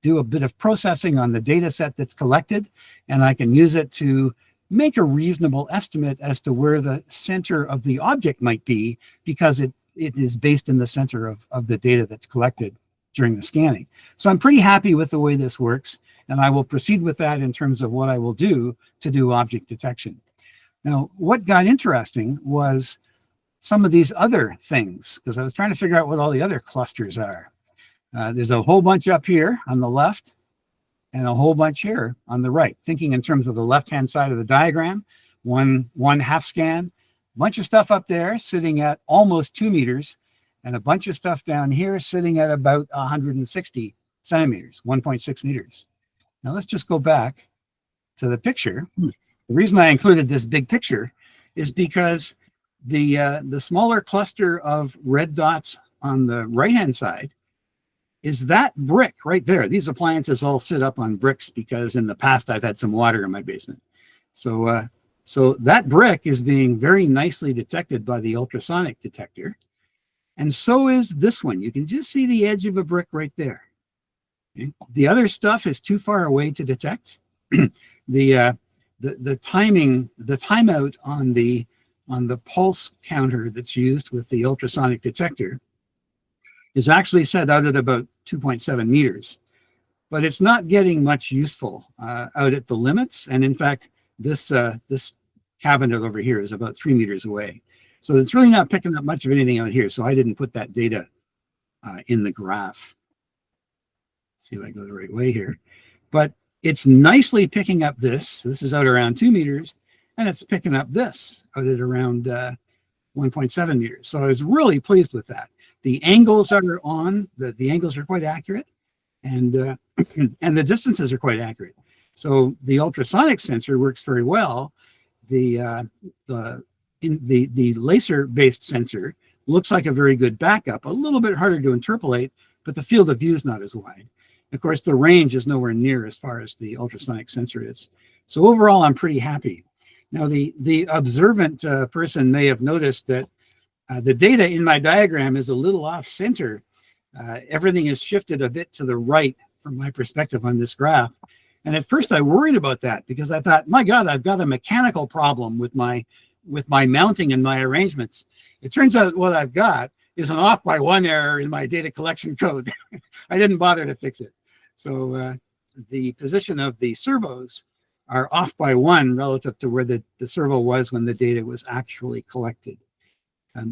do a bit of processing on the data set that's collected, and I can use it to make a reasonable estimate as to where the center of the object might be, because it is based in the center of the data that's collected during the scanning. So I'm pretty happy with the way this works, and I will proceed with that in terms of what I will do to do object detection. Now, what got interesting was some of these other things, because I was trying to figure out what all the other clusters are. There's a whole bunch up here on the left and a whole bunch here on the right, thinking in terms of the left-hand side of the diagram, one half scan, a bunch of stuff up there sitting at almost 2 meters, and a bunch of stuff down here sitting at about 160 centimeters, 1.6 meters. Now let's just go back to the picture. The reason I included this big picture is because the smaller cluster of red dots on the right-hand side is that brick right there. These appliances all sit up on bricks because in the past I've had some water in my basement. So that brick is being very nicely detected by the ultrasonic detector. And so is this one. You can just see the edge of a brick right there. Okay. The other stuff is too far away to detect. The timeout on the pulse counter that's used with the ultrasonic detector is actually set out at about 2.7 meters, but it's not getting much useful out at the limits. And in fact, this cabinet over here is about 3 meters away. So it's really not picking up much of anything out here. So I didn't put that data in the graph. Let's see if I go the right way here. But it's nicely picking up this. This is out around 2 meters, and it's picking up this out at around 1.7 meters. So I was really pleased with that. The angles are on, the angles are quite accurate, and the distances are quite accurate. So the ultrasonic sensor works very well. The laser-based sensor looks like a very good backup, a little bit harder to interpolate, but the field of view is not as wide. Of course, the range is nowhere near as far as the ultrasonic sensor is. So overall, I'm pretty happy. Now, the observant person may have noticed that the data in my diagram is a little off center. Everything is shifted a bit to the right from my perspective on this graph. And at first I worried about that because I thought, my God, I've got a mechanical problem with my mounting and my arrangements. It turns out what I've got is an off by one error in my data collection code. I didn't bother to fix it. So the position of the servos are off by one relative to where the servo was when the data was actually collected. I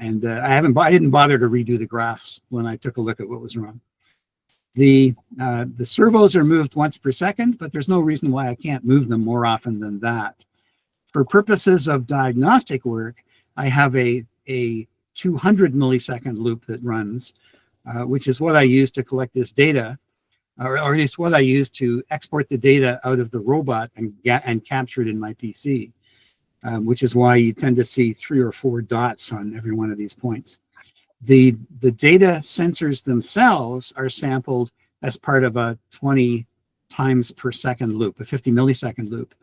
didn't bother to redo the graphs when I took a look at what was wrong. The servos are moved once per second, but there's no reason why I can't move them more often than that. For purposes of diagnostic work, I have a 200 millisecond loop that runs, which is what I use to collect this data, or at least what I use to export the data out of the robot and capture it in my PC, which is why you tend to see 3 or 4 dots on every one of these points. The data sensors themselves are sampled as part of a 20 times per second loop, a 50 millisecond loop.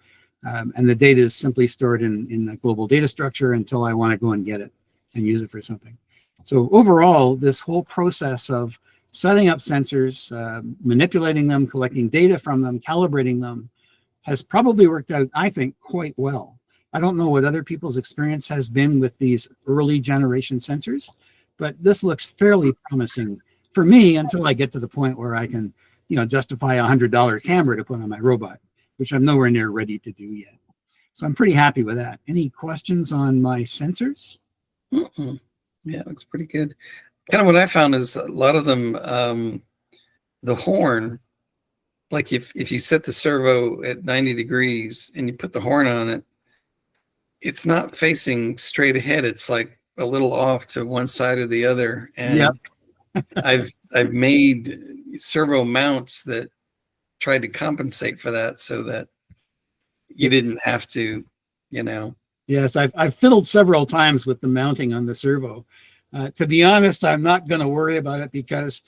And the data is simply stored in the global data structure until I want to go and get it and use it for something. So overall, this whole process of setting up sensors, manipulating them, collecting data from them, calibrating them, has probably worked out, I think, quite well. I don't know what other people's experience has been with these early generation sensors, but this looks fairly promising for me until I get to the point where I can, justify a $100 camera to put on my robot, which I'm nowhere near ready to do yet. So I'm pretty happy with that. Any questions on my sensors? Mm-mm. Yeah, it looks pretty good. Kind of what I found is a lot of them, the horn, like if you set the servo at 90 degrees and you put the horn on it, it's not facing straight ahead. It's like a little off to one side or the other. And Yep. I've made servo mounts that tried to compensate for that so that you didn't have to, Yes, I've fiddled several times with the mounting on the servo. To be honest, I'm not going to worry about it because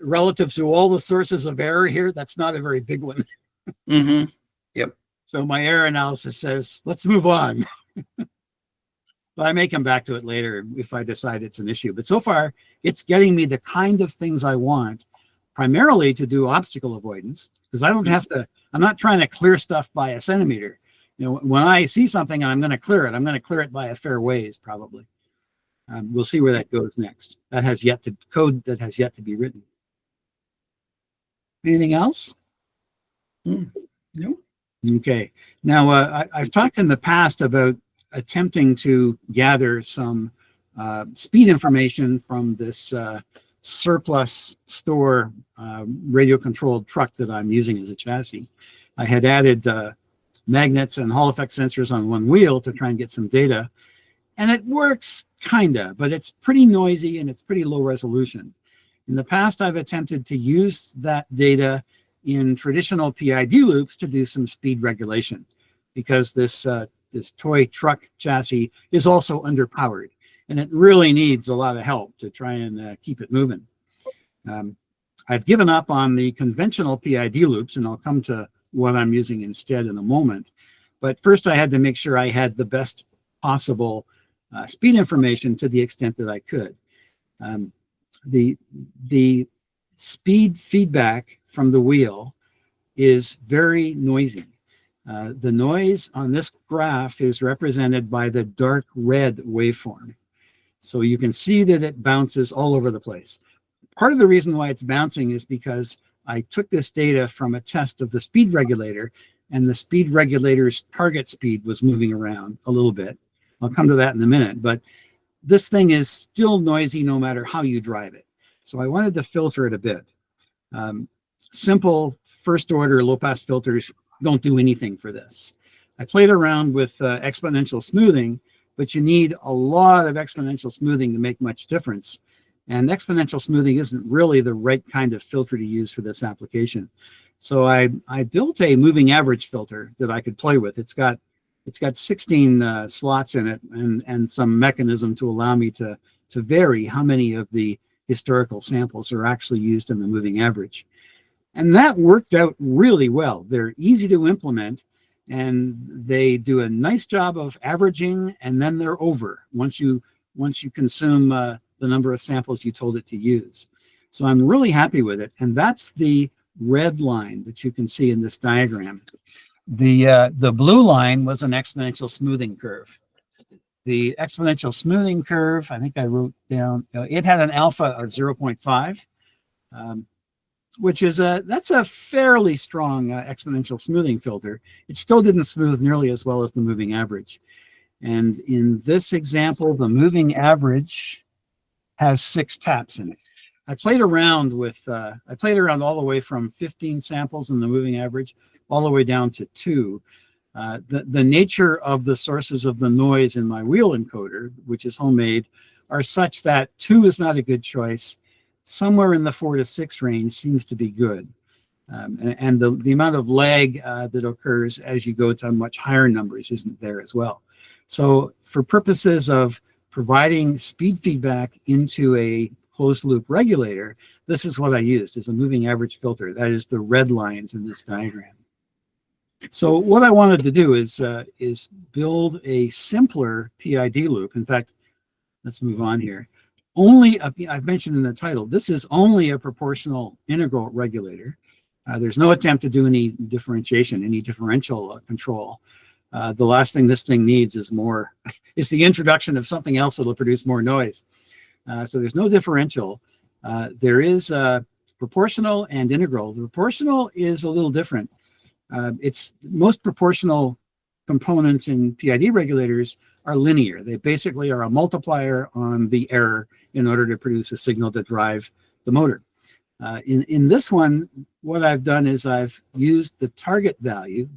relative to all the sources of error here, that's not a very big one. Mm-hmm. Yep. So my error analysis says, let's move on. But I may come back to it later if I decide it's an issue. But so far, it's getting me the kind of things I want, primarily to do obstacle avoidance, because I don't have to, I'm not trying to clear stuff by a centimeter. When I see something and I'm going to clear it, I'm going to clear it by a fair ways, probably. We'll see where that goes next. That has yet to code that has yet to be written. Anything else? No. Okay. Now, I've talked in the past about attempting to gather some speed information from this surplus store radio-controlled truck that I'm using as a chassis. I had added magnets and Hall effect sensors on one wheel to try and get some data. And it works, kinda, but it's pretty noisy and it's pretty low resolution. In the past, I've attempted to use that data in traditional PID loops to do some speed regulation because this toy truck chassis is also underpowered and it really needs a lot of help to try and keep it moving. I've given up on the conventional PID loops and I'll come to what I'm using instead in a moment. But first I had to make sure I had the best possible speed information to the extent that I could. The speed feedback from the wheel is very noisy. The noise on this graph is represented by the dark red waveform. So you can see that it bounces all over the place. Part of the reason why it's bouncing is because I took this data from a test of the speed regulator and the speed regulator's target speed was moving around a little bit. I'll come to that in a minute, but this thing is still noisy no matter how you drive it. So I wanted to filter it a bit. Simple first order low pass filters don't do anything for this. I played around with exponential smoothing, but you need a lot of exponential smoothing to make much difference. And exponential smoothing isn't really the right kind of filter to use for this application. So I built a moving average filter that I could play with. It's got 16 slots in it and some mechanism to allow me to vary how many of the historical samples are actually used in the moving average. And that worked out really well. They're easy to implement and they do a nice job of averaging and then they're over once you consume the number of samples you told it to use. So I'm really happy with it. And that's the red line that you can see in this diagram. The blue line was an exponential smoothing curve. The exponential smoothing curve, I think I wrote down, it had an alpha of 0.5, which is that's a fairly strong exponential smoothing filter. It still didn't smooth nearly as well as the moving average. And in this example, the moving average has 6 taps in it. I played around all the way from 15 samples in the moving average all the way down to 2. The nature of the sources of the noise in my wheel encoder, which is homemade, are such that 2 is not a good choice. Somewhere in the 4 to 6 range seems to be good. And the amount of lag that occurs as you go to much higher numbers isn't there as well. So for purposes of providing speed feedback into a closed loop regulator, this is what I used as a moving average filter. That is the red lines in this diagram. So what I wanted to do is build a simpler PID loop. In fact, let's move on here. I've mentioned in the title, this is only a proportional integral regulator. There's no attempt to do any differentiation, any differential control. The last thing this thing needs is the introduction of something else that'll produce more noise. So there's no differential. There is proportional and integral. The proportional is a little different. It's most proportional components in PID regulators are linear. They basically are a multiplier on the error in order to produce a signal to drive the motor. In this one, what I've done is I've used the target value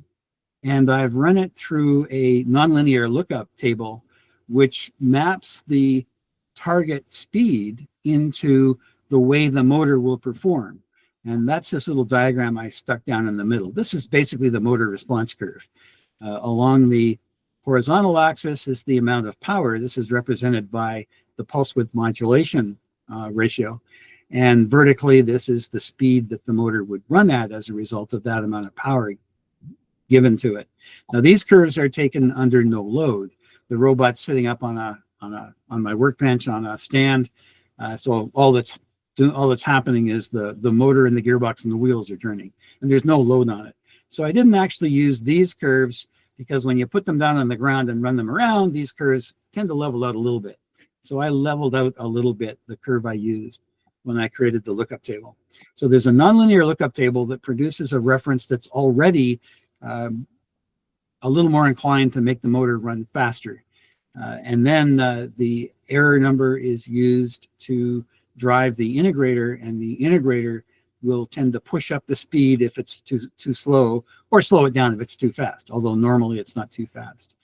and I've run it through a nonlinear lookup table, which maps the target speed into the way the motor will perform. And that's this little diagram I stuck down in the middle. This is basically the motor response curve. Along the horizontal axis is the amount of power. This is represented by the pulse width modulation ratio. And vertically, this is the speed that the motor would run at as a result of that amount of power given to it. Now, these curves are taken under no load. The robot's sitting up on my workbench on a stand. So all that's happening is the motor and the gearbox and the wheels are turning, and there's no load on it. So I didn't actually use these curves because when you put them down on the ground and run them around, these curves tend to level out a little bit. So I leveled out a little bit the curve I used when I created the lookup table. So there's a nonlinear lookup table that produces a reference that's already a little more inclined to make the motor run faster. And then the error number is used to drive the integrator, and the integrator will tend to push up the speed if it's too slow, or slow it down if it's too fast, although normally it's not too fast.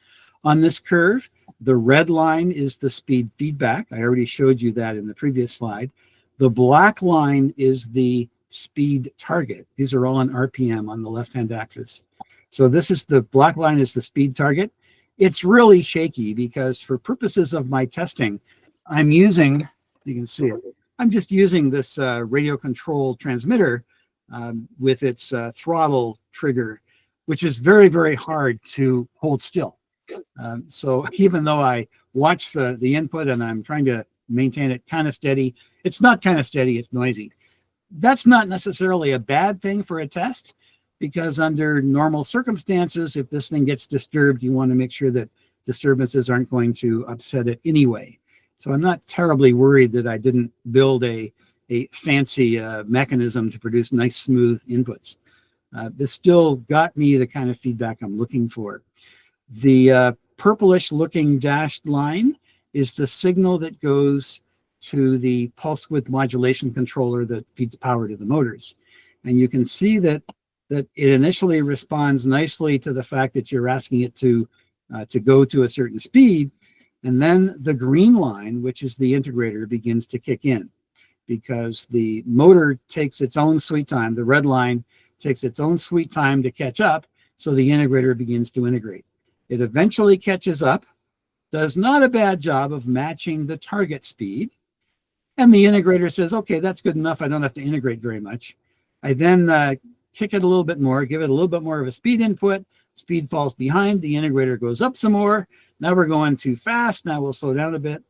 On this curve, the red line is the speed feedback. I already showed you that in the previous slide. The black line is the speed target. These are all in RPM on the left-hand axis. So this is the black line is the speed target. It's really shaky because for purposes of my testing, I'm using, you can see it, I'm just using this radio control transmitter with its throttle trigger, which is very, very hard to hold still. So even though I watch the input and I'm trying to maintain it kind of steady, it's not kind of steady, it's noisy. That's not necessarily a bad thing for a test, because under normal circumstances, if this thing gets disturbed, you want to make sure that disturbances aren't going to upset it anyway. So I'm not terribly worried that I didn't build a fancy mechanism to produce nice, smooth inputs. This still got me the kind of feedback I'm looking for. The purplish looking dashed line is the signal that goes to the pulse width modulation controller that feeds power to the motors. And you can see that it initially responds nicely to the fact that you're asking it to go to a certain speed. And then the green line, which is the integrator, begins to kick in because the motor takes its own sweet time. The red line takes its own sweet time to catch up. So the integrator begins to integrate. It eventually catches up, does not a bad job of matching the target speed. And the integrator says, okay, that's good enough. I don't have to integrate very much. I then kick it a little bit more, give it a little bit more of a speed input. Speed falls behind. The integrator goes up some more. Now we're going too fast. Now we'll slow down a bit,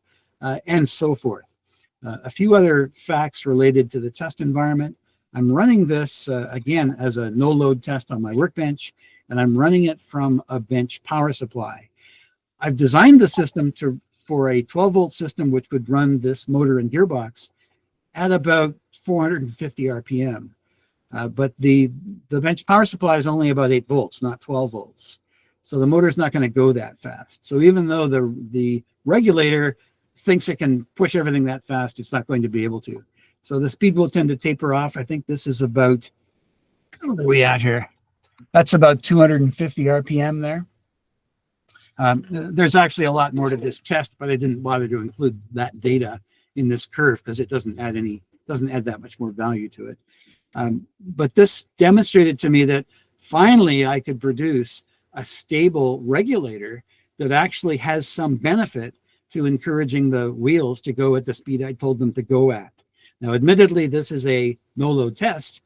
and so forth. A few other facts related to the test environment. I'm running this again as a no load test on my workbench, and I'm running it from a bench power supply. I've designed the system for a 12-volt system, which would run this motor and gearbox at about 450 RPM. But the bench power supply is only about 8 volts, not 12 volts. So the motor's not going to go that fast. So even though the regulator thinks it can push everything that fast, it's not going to be able to. So the speed will tend to taper off. I think this is about, what are we at here? That's about 250 RPM there. There's actually a lot more to this test, but I didn't bother to include that data in this curve because it doesn't add that much more value to it. But this demonstrated to me that finally I could produce a stable regulator that actually has some benefit to encouraging the wheels to go at the speed I told them to go at. Now, admittedly, this is a no-load test.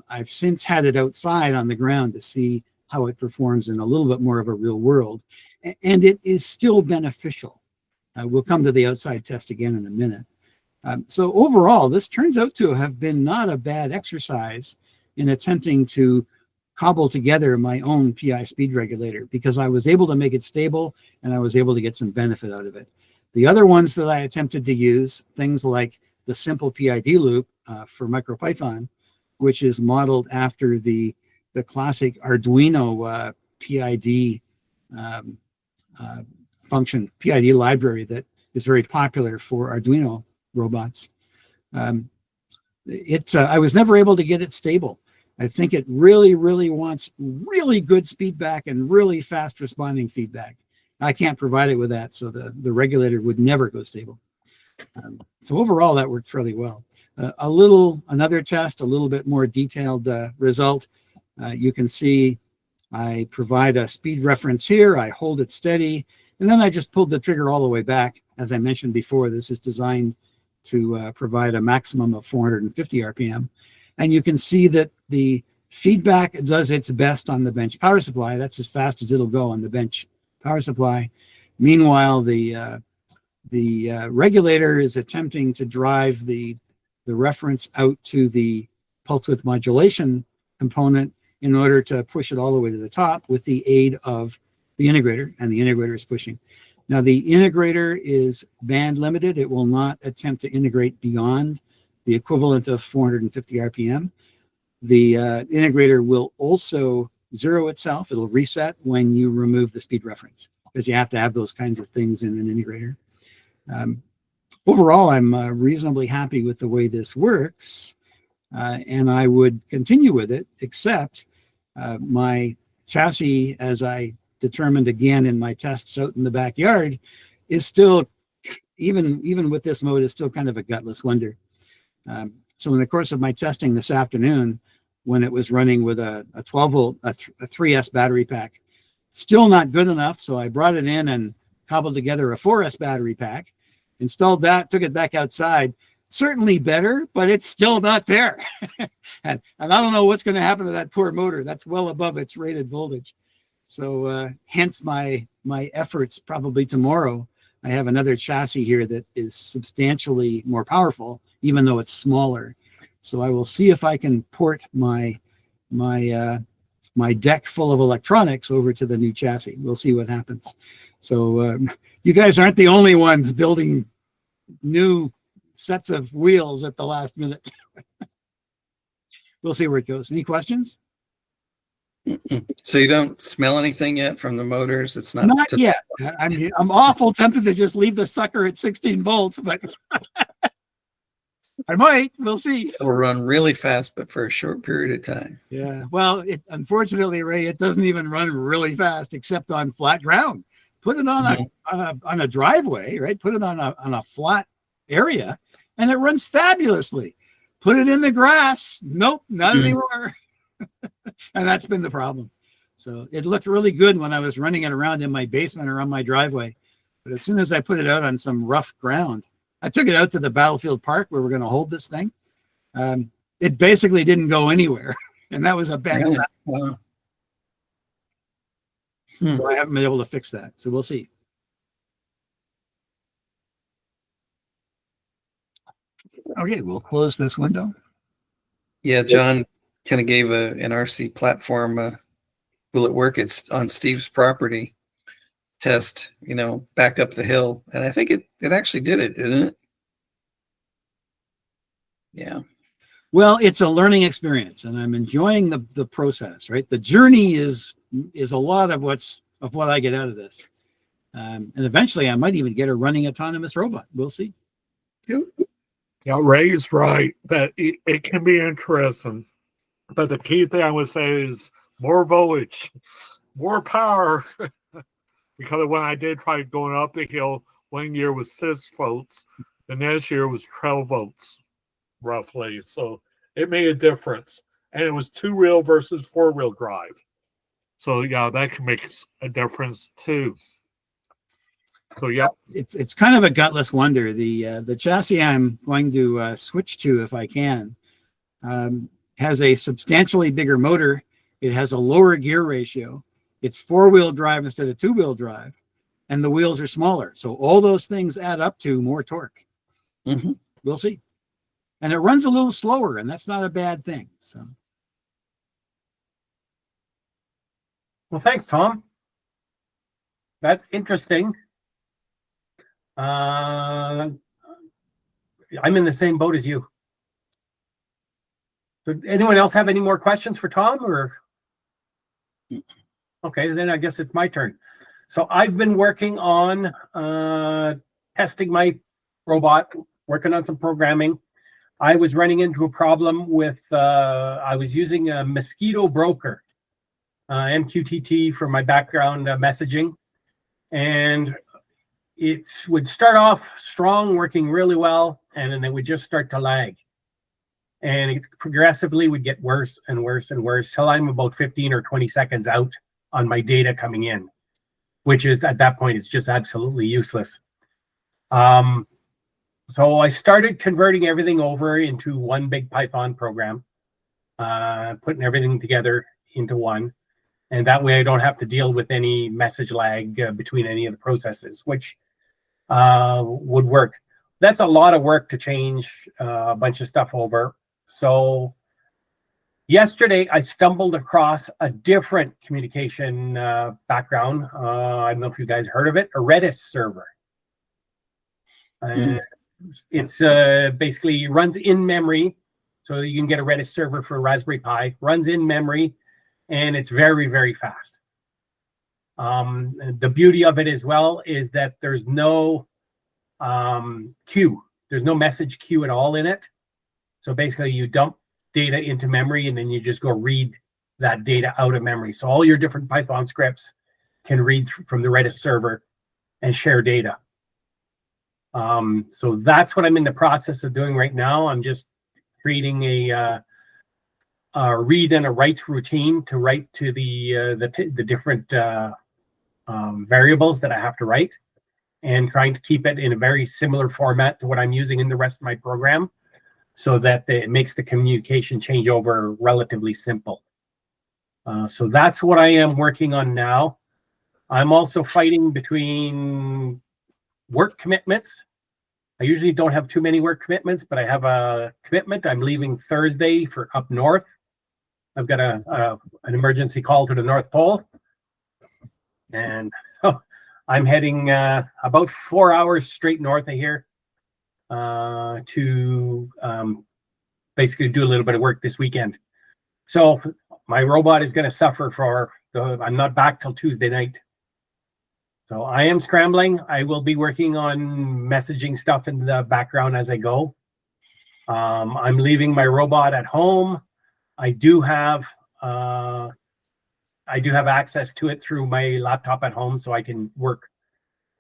I've since had it outside on the ground to see how it performs in a little bit more of a real world, and it is still beneficial. We'll come to the outside test again in a minute. So overall, this turns out to have been not a bad exercise in attempting to cobble together my own PI speed regulator, because I was able to make it stable and I was able to get some benefit out of it. The other ones that I attempted to use, things like the simple PID loop for MicroPython, which is modeled after the classic Arduino PID function, PID library that is very popular for Arduino robots. I was never able to get it stable. I think it really, really wants really good feedback and really fast responding feedback. I can't provide it with that, so the regulator would never go stable. So overall, that worked fairly well. Another test, a little bit more detailed result. You can see I provide a speed reference here. I hold it steady, and then I just pulled the trigger all the way back. As I mentioned before, this is designed to provide a maximum of 450 RPM. And you can see that the feedback does its best on the bench power supply. That's as fast as it'll go on the bench power supply. Meanwhile, the regulator is attempting to drive the reference out to the pulse width modulation component in order to push it all the way to the top with the aid of the integrator, and the integrator is pushing. Now, the integrator is band limited. It will not attempt to integrate beyond the equivalent of 450 RPM. The integrator will also zero itself. It'll reset when you remove the speed reference, because you have to have those kinds of things in an integrator. Overall, I'm reasonably happy with the way this works, and I would continue with it, except my chassis, as I determined again in my tests out in the backyard, is still, even with this mode, is still kind of a gutless wonder. So in the course of my testing this afternoon, when it was running with a 12 volt, a 3S battery pack, still not good enough. So I brought it in and cobbled together a 4S battery pack, installed that, took it back outside. Certainly better, but it's still not there. and I don't know what's going to happen to that poor motor. That's well above its rated voltage. So hence my efforts. Probably tomorrow, I have another chassis here that is substantially more powerful, even though it's smaller. So I will see if I can port my deck full of electronics over to the new chassis. We'll see what happens. So you guys aren't the only ones building new sets of wheels at the last minute. We'll see where it goes. Any questions? So you don't smell anything yet from the motors? It's not yet. I'm awful tempted to just leave the sucker at 16 volts, but I might. We'll see. It'll run really fast, but for a short period of time. Yeah. Well, unfortunately, Ray, it doesn't even run really fast except on flat ground. Put it on a driveway, right? Put it on a flat area, and it runs fabulously. Put it in the grass. Nope, not anymore. And that's been the problem. So it looked really good when I was running it around in my basement or on my driveway. But as soon as I put it out on some rough ground, I took it out to the Battlefield Park where we're going to hold this thing. It basically didn't go anywhere. And that was a bad time. Wow. So I haven't been able to fix that. So we'll see. Okay, we'll close this window. Yeah, John kind of gave an RC platform. Will it work? It's on Steve's property test, back up the hill. And I think it actually did it, didn't it? Yeah. Well, it's a learning experience, and I'm enjoying the process, right? The journey is a lot of what I get out of this. And eventually I might even get a running autonomous robot. We'll see. Yeah, Ray is right that it can be interesting, but the key thing I would say is more voltage, more power. Because when I did try going up the hill, one year was 6 volts, the next year was 12 volts, roughly. So it made a difference, and it was 2-wheel versus 4-wheel drive. So yeah, that can make a difference too. So yeah, It's kind of a gutless wonder. The chassis I'm going to switch to, if I can, has a substantially bigger motor. It has a lower gear ratio. It's 4-wheel drive instead of 2-wheel drive, and the wheels are smaller. So all those things add up to more torque. Mm-hmm. We'll see. And it runs a little slower, and that's not a bad thing. So, Well, thanks, Tom. That's interesting. I'm in the same boat as you. So anyone else have any more questions for Tom, or? Okay, then I guess it's my turn. So I've been working on testing my robot, working on some programming. I was running into a problem with, I was using a Mosquito Broker, MQTT, for my background messaging. And it would start off strong, working really well, and then it would just start to lag. And it progressively would get worse and worse and worse till I'm about 15 or 20 seconds out on my data coming in, which is, at that point, it's just absolutely useless. So I started converting everything over into one big Python program, putting everything together into one. And that way I don't have to deal with any message lag between any of the processes, which would work. That's a lot of work to change a bunch of stuff over. So yesterday I stumbled across a different communication background. I don't know if you guys heard of it, a Redis server. It's basically runs in memory. So you can get a Redis server for Raspberry Pi, runs in memory, and it's very, very fast. The beauty of it as well is that there's no queue. There's no message queue at all in it. So basically you dump data into memory and then you just go read that data out of memory. So all your different Python scripts can read from the Redis server and share data. So that's what I'm in the process of doing right now. I'm just creating a read and a write routine to write to the different variables that I have to write, and trying to keep it in a very similar format to what I'm using in the rest of my program, so that it makes the communication changeover relatively simple. So that's what I am working on now. I'm also fighting between work commitments. I usually don't have too many work commitments, but I have a commitment. I'm leaving Thursday for up north. I've got an emergency call to the North Pole. And I'm heading about 4 hours straight north of here to basically do a little bit of work this weekend. So my robot is going to suffer I'm not back till Tuesday night. So I am scrambling. I will be working on messaging stuff in the background as I go. I'm leaving my robot at home. I do have access to it through my laptop at home, so I can work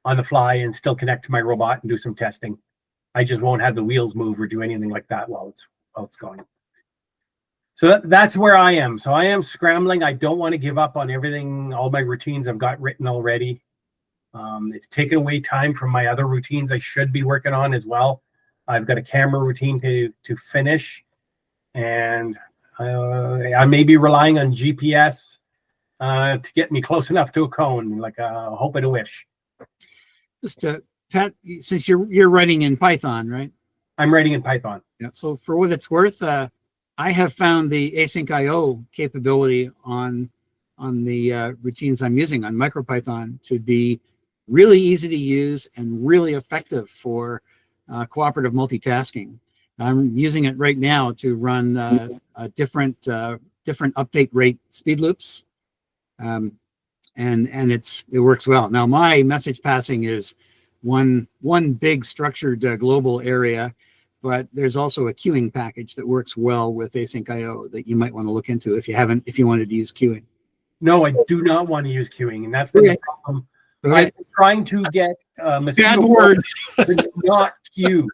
on the fly and still connect to my robot and do some testing. I just won't have the wheels move or do anything like that while it's going. So that's where I am. So I am scrambling. I don't want to give up on everything, all my routines I've got written already. It's taken away time from my other routines I should be working on as well. I've got a camera routine to finish, and I may be relying on GPS to get me close enough to a cone, like a hope and a wish. Just Pat, since you're writing in Python, right? I'm writing in Python. Yeah. So for what it's worth, I have found the async IO capability on the routines I'm using on MicroPython to be really easy to use and really effective for cooperative multitasking. I'm using it right now to run different update rate speed loops, and it works well. Now my message passing is one big structured global area, but there's also a queuing package that works well with async IO that you might want to look into if you wanted to use queuing. No, I do not want to use queuing, and that's the problem. I'm trying to get Mosquito word to not queue,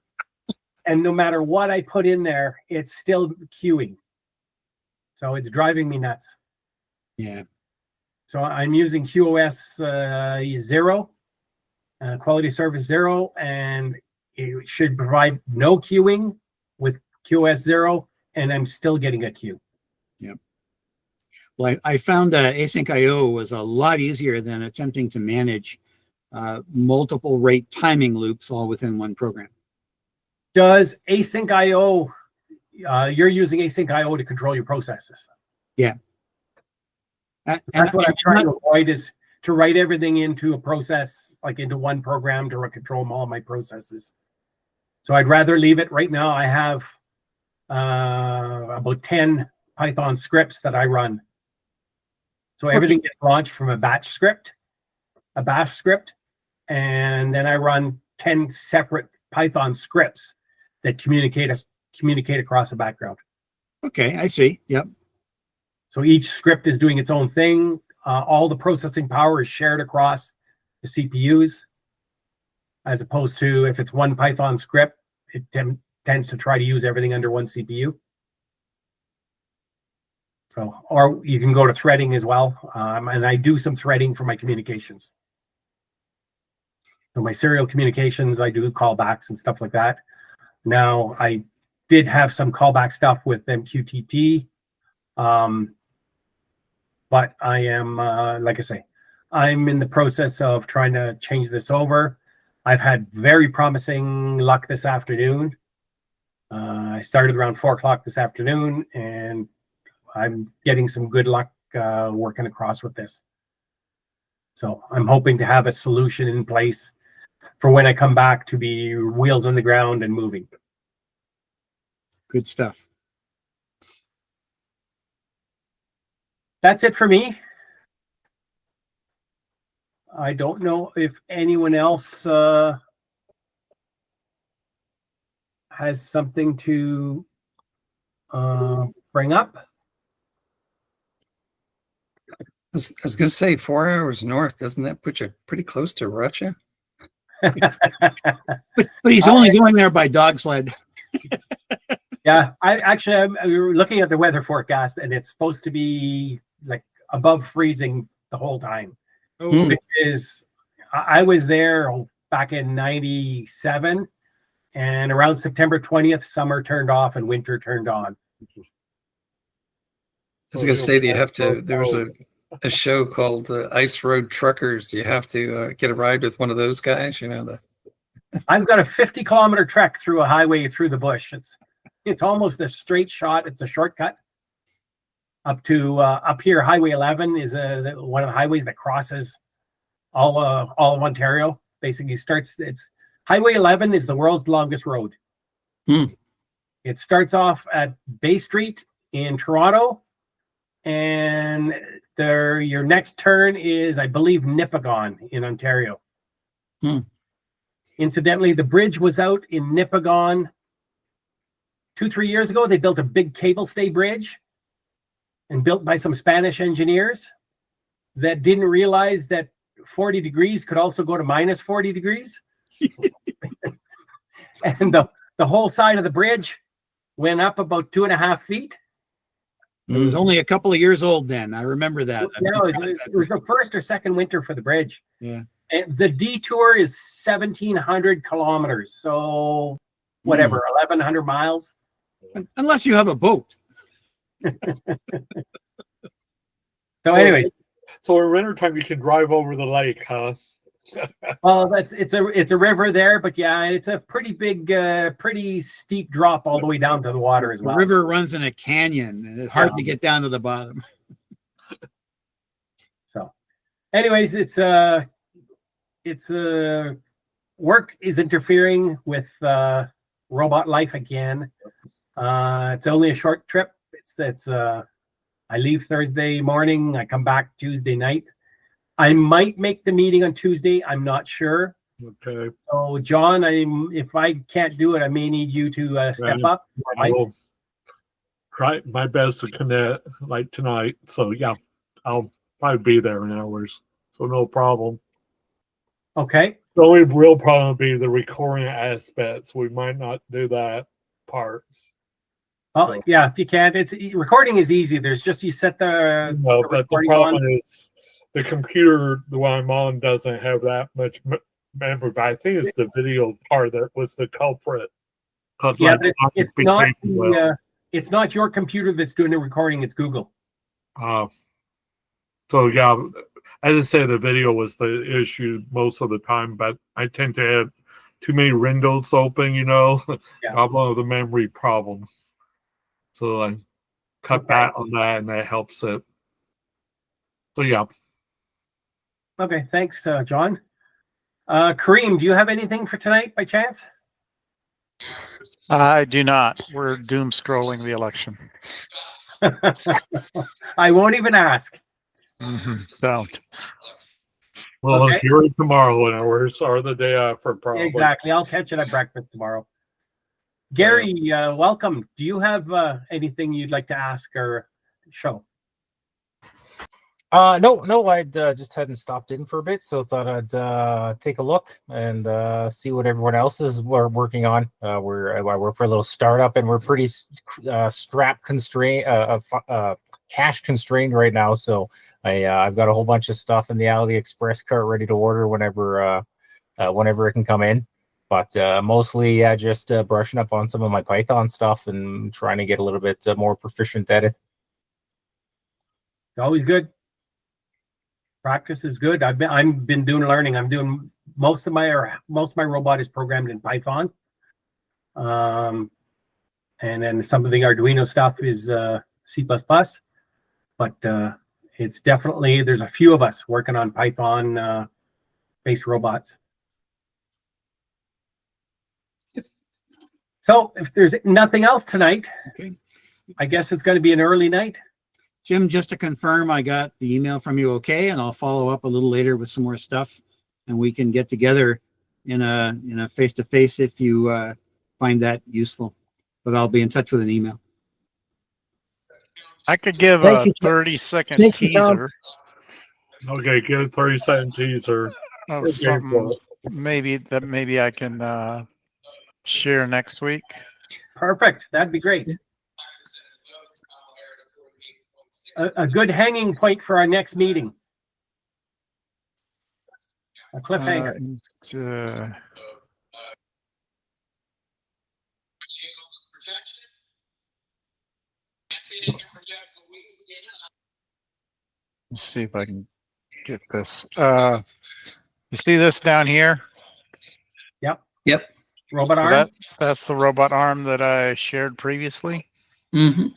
and no matter what I put in there, it's still queuing. So it's driving me nuts. Yeah. So I'm using QoS 0, quality service 0, and it should provide no queuing with QoS 0, and I'm still getting a queue. Yep. Well, I found async IO was a lot easier than attempting to manage multiple rate timing loops all within one program. Does async IO, you're using async IO to control your processes? Yeah. That's what I'm trying to avoid, is to write everything into a process, like into one program to control all my processes. So I'd rather leave it. Right now I have about 10 Python scripts that I run. So everything gets launched from a bash script, and then I run 10 separate Python scripts that communicate across the background. Okay, I see. Yep. So each script is doing its own thing. All the processing power is shared across the CPUs, as opposed to if it's one Python script, it tends to try to use everything under one CPU. So, or you can go to threading as well. And I do some threading for my communications. So my serial communications, I do callbacks and stuff like that. Now, I did have some callback stuff with MQTT. But I am, like I say, I'm in the process of trying to change this over. I've had very promising luck this afternoon. I started around 4 o'clock this afternoon, and I'm getting some good luck working across with this. So I'm hoping to have a solution in place for when I come back to be wheels on the ground and moving. Good stuff. That's it for me. I don't know if anyone else has something to bring up. I was going to say 4 hours north. Doesn't that put you pretty close to Russia? But he's only going there by dog sled. Yeah, we were looking at the weather forecast, and it's supposed to be like above freezing the whole time. Oh. Which is, I was there back in '97, and around September 20th, summer turned off and winter turned on. I was going to say, do you have to? There was a show called Ice Road Truckers. You have to get a ride with one of those guys. You know I've got a 50-kilometer trek through a highway through the bush. It's almost a straight shot. It's a shortcut up to up here. Highway 11 is one of the highways that crosses all of Ontario. Basically, it's Highway 11 is the world's longest road. It starts off at Bay Street in Toronto, and your next turn is, I believe, Nipigon in Ontario. Incidentally, the bridge was out in Nipigon 2-3 years ago. They built a big cable stay bridge, and built by some Spanish engineers that didn't realize that 40 degrees could also go to minus 40 degrees. And the whole side of the bridge went up about 2.5 feet. It was only a couple of years old then. I remember that. Yeah, it was the first or second winter for the bridge. Yeah. And the detour is 1,700 kilometers. So whatever, 1,100 miles. Unless you have a boat. So anyways. So in wintertime, you can drive over the lake, huh? Well, it's a river there, but yeah, it's a pretty big, pretty steep drop all the way down to the water as The well. river runs in a canyon, and it's hard to get down to the bottom. So, anyways, it's work is interfering with robot life again. It's only a short trip. I leave Thursday morning. I come back Tuesday night. I might make the meeting on Tuesday. I'm not sure. Okay. So, John, if I can't do it, I may need you to step Yeah. up. I will try my best to connect like tonight. So yeah, I'll probably be there in hours. So no problem. Okay. The only real problem would be the recording aspects. We might not do that part. Well, So- yeah, if you can't, recording is easy. There's just you set the No, but the recording problem on. is the computer, the one I'm on, doesn't have that much memory. But I think it's the video part that was the culprit. 'Cause, Yeah, like, but it became, well, it's not your computer that's doing the recording. It's Google. so yeah, as I said, the video was the issue most of the time, but I tend to have too many windows open, Yeah. I'm one of the memory problems. So I cut Okay. back on that, and that helps it. So yeah, Okay, thanks, John. Kareem, do you have anything for tonight by chance? I do not. We're doom scrolling the election. I won't even ask. Don't. well, Okay. if you're tomorrow in hours or the day after, probably. Exactly. I'll catch it at breakfast tomorrow. Gary, welcome. Do you have anything you'd like to ask or show? No, I'd just hadn't stopped in for a bit, so thought I'd take a look and see what everyone else is working on. I work for a little startup, and we're pretty strap constrained, cash constrained right now. So I've got a whole bunch of stuff in the AliExpress cart ready to order whenever it can come in. But mostly, just brushing up on some of my Python stuff and trying to get a little bit more proficient at it. Always good. Practice is good. I've been doing learning. I'm doing most of my robot is programmed in Python. And then some of the Arduino stuff is C++. But it's definitely, there's a few of us working on Python based robots. So if there's nothing else tonight, Okay. I guess it's going to be an early night. Jim, just to confirm, I got the email from you okay, and I'll follow up a little later with some more stuff, and we can get together in a face-to-face if you find that useful. But I'll be in touch with an email. I could give Thank a you, Tom. 30-second Thank you, Tom. teaser Okay, get a 30-second teaser. of Okay, something well, maybe I can share next week. Perfect. That'd be great. A good hanging point for our next meeting. A cliffhanger. Let's see if I can get this. You see this down here? Yep. Robot So arm. that's the robot arm that I shared previously. Mm-hmm.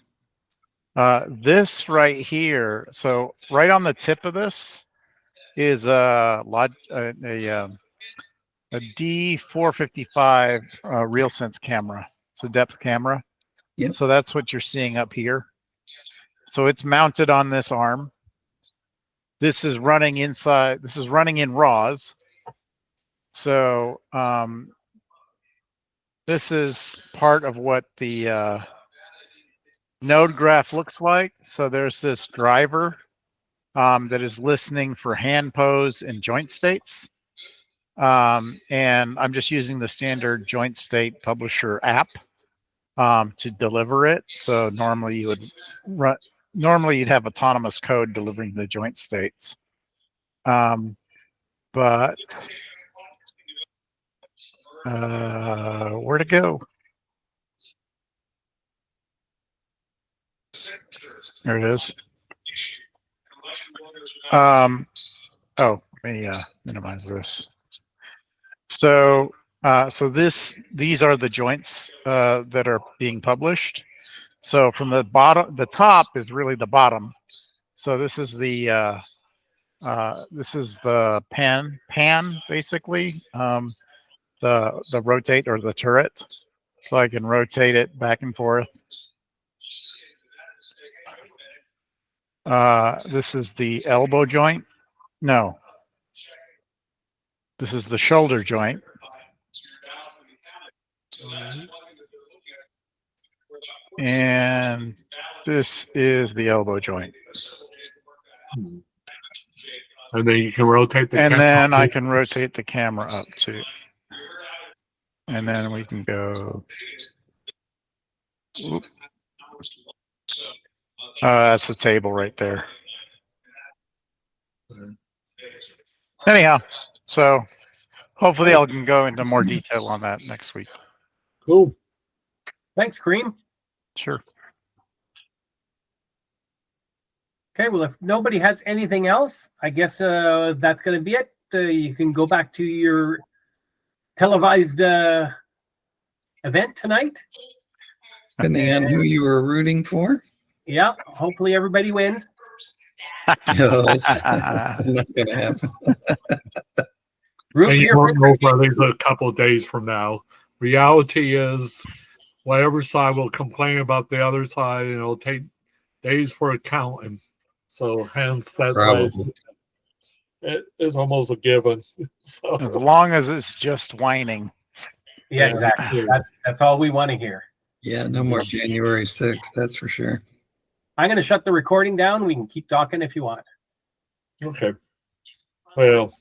This right here, so right on the tip of this is a D455 RealSense camera. It's a depth camera. Yep. So that's what you're seeing up here. So it's mounted on this arm. This is running inside. This is running in RAWs. So this is part of what the node graph looks like. So there's this driver that is listening for hand pose and joint states. And I'm just using the standard joint state publisher app to deliver it. So normally you'd have autonomous code delivering the joint states. But where to go? There it is. Oh, me minimize this. So, these are the joints that are being published. So from the bottom, the top is really the bottom. So this is the pan basically, the rotate or the turret. So I can rotate it back and forth. This is the elbow joint. No, this is the shoulder joint. And this is the elbow joint. And then you can rotate the And camera. then I can rotate the camera up too. And then we can go. Oop. That's a table right there. Anyhow, so hopefully I can go into more detail on that next week. Cool. Thanks, Kareem. Sure. Okay, well, if nobody has anything else, I guess that's going to be it. You can go back to your televised event tonight. Depending on who you were rooting for. Yeah, hopefully everybody wins. No, it's not going to happen. Root And for you your won't know for at least a couple of days from now. Reality is, whatever side will complain about the other side, and it'll take days for accounting. So hence that's why it's almost a given. So As long as it's just whining. Yeah, exactly. That's all we want to hear. Yeah, no more January 6th, that's for sure. I'm going to shut the recording down. We can keep talking if you want. okay. Well,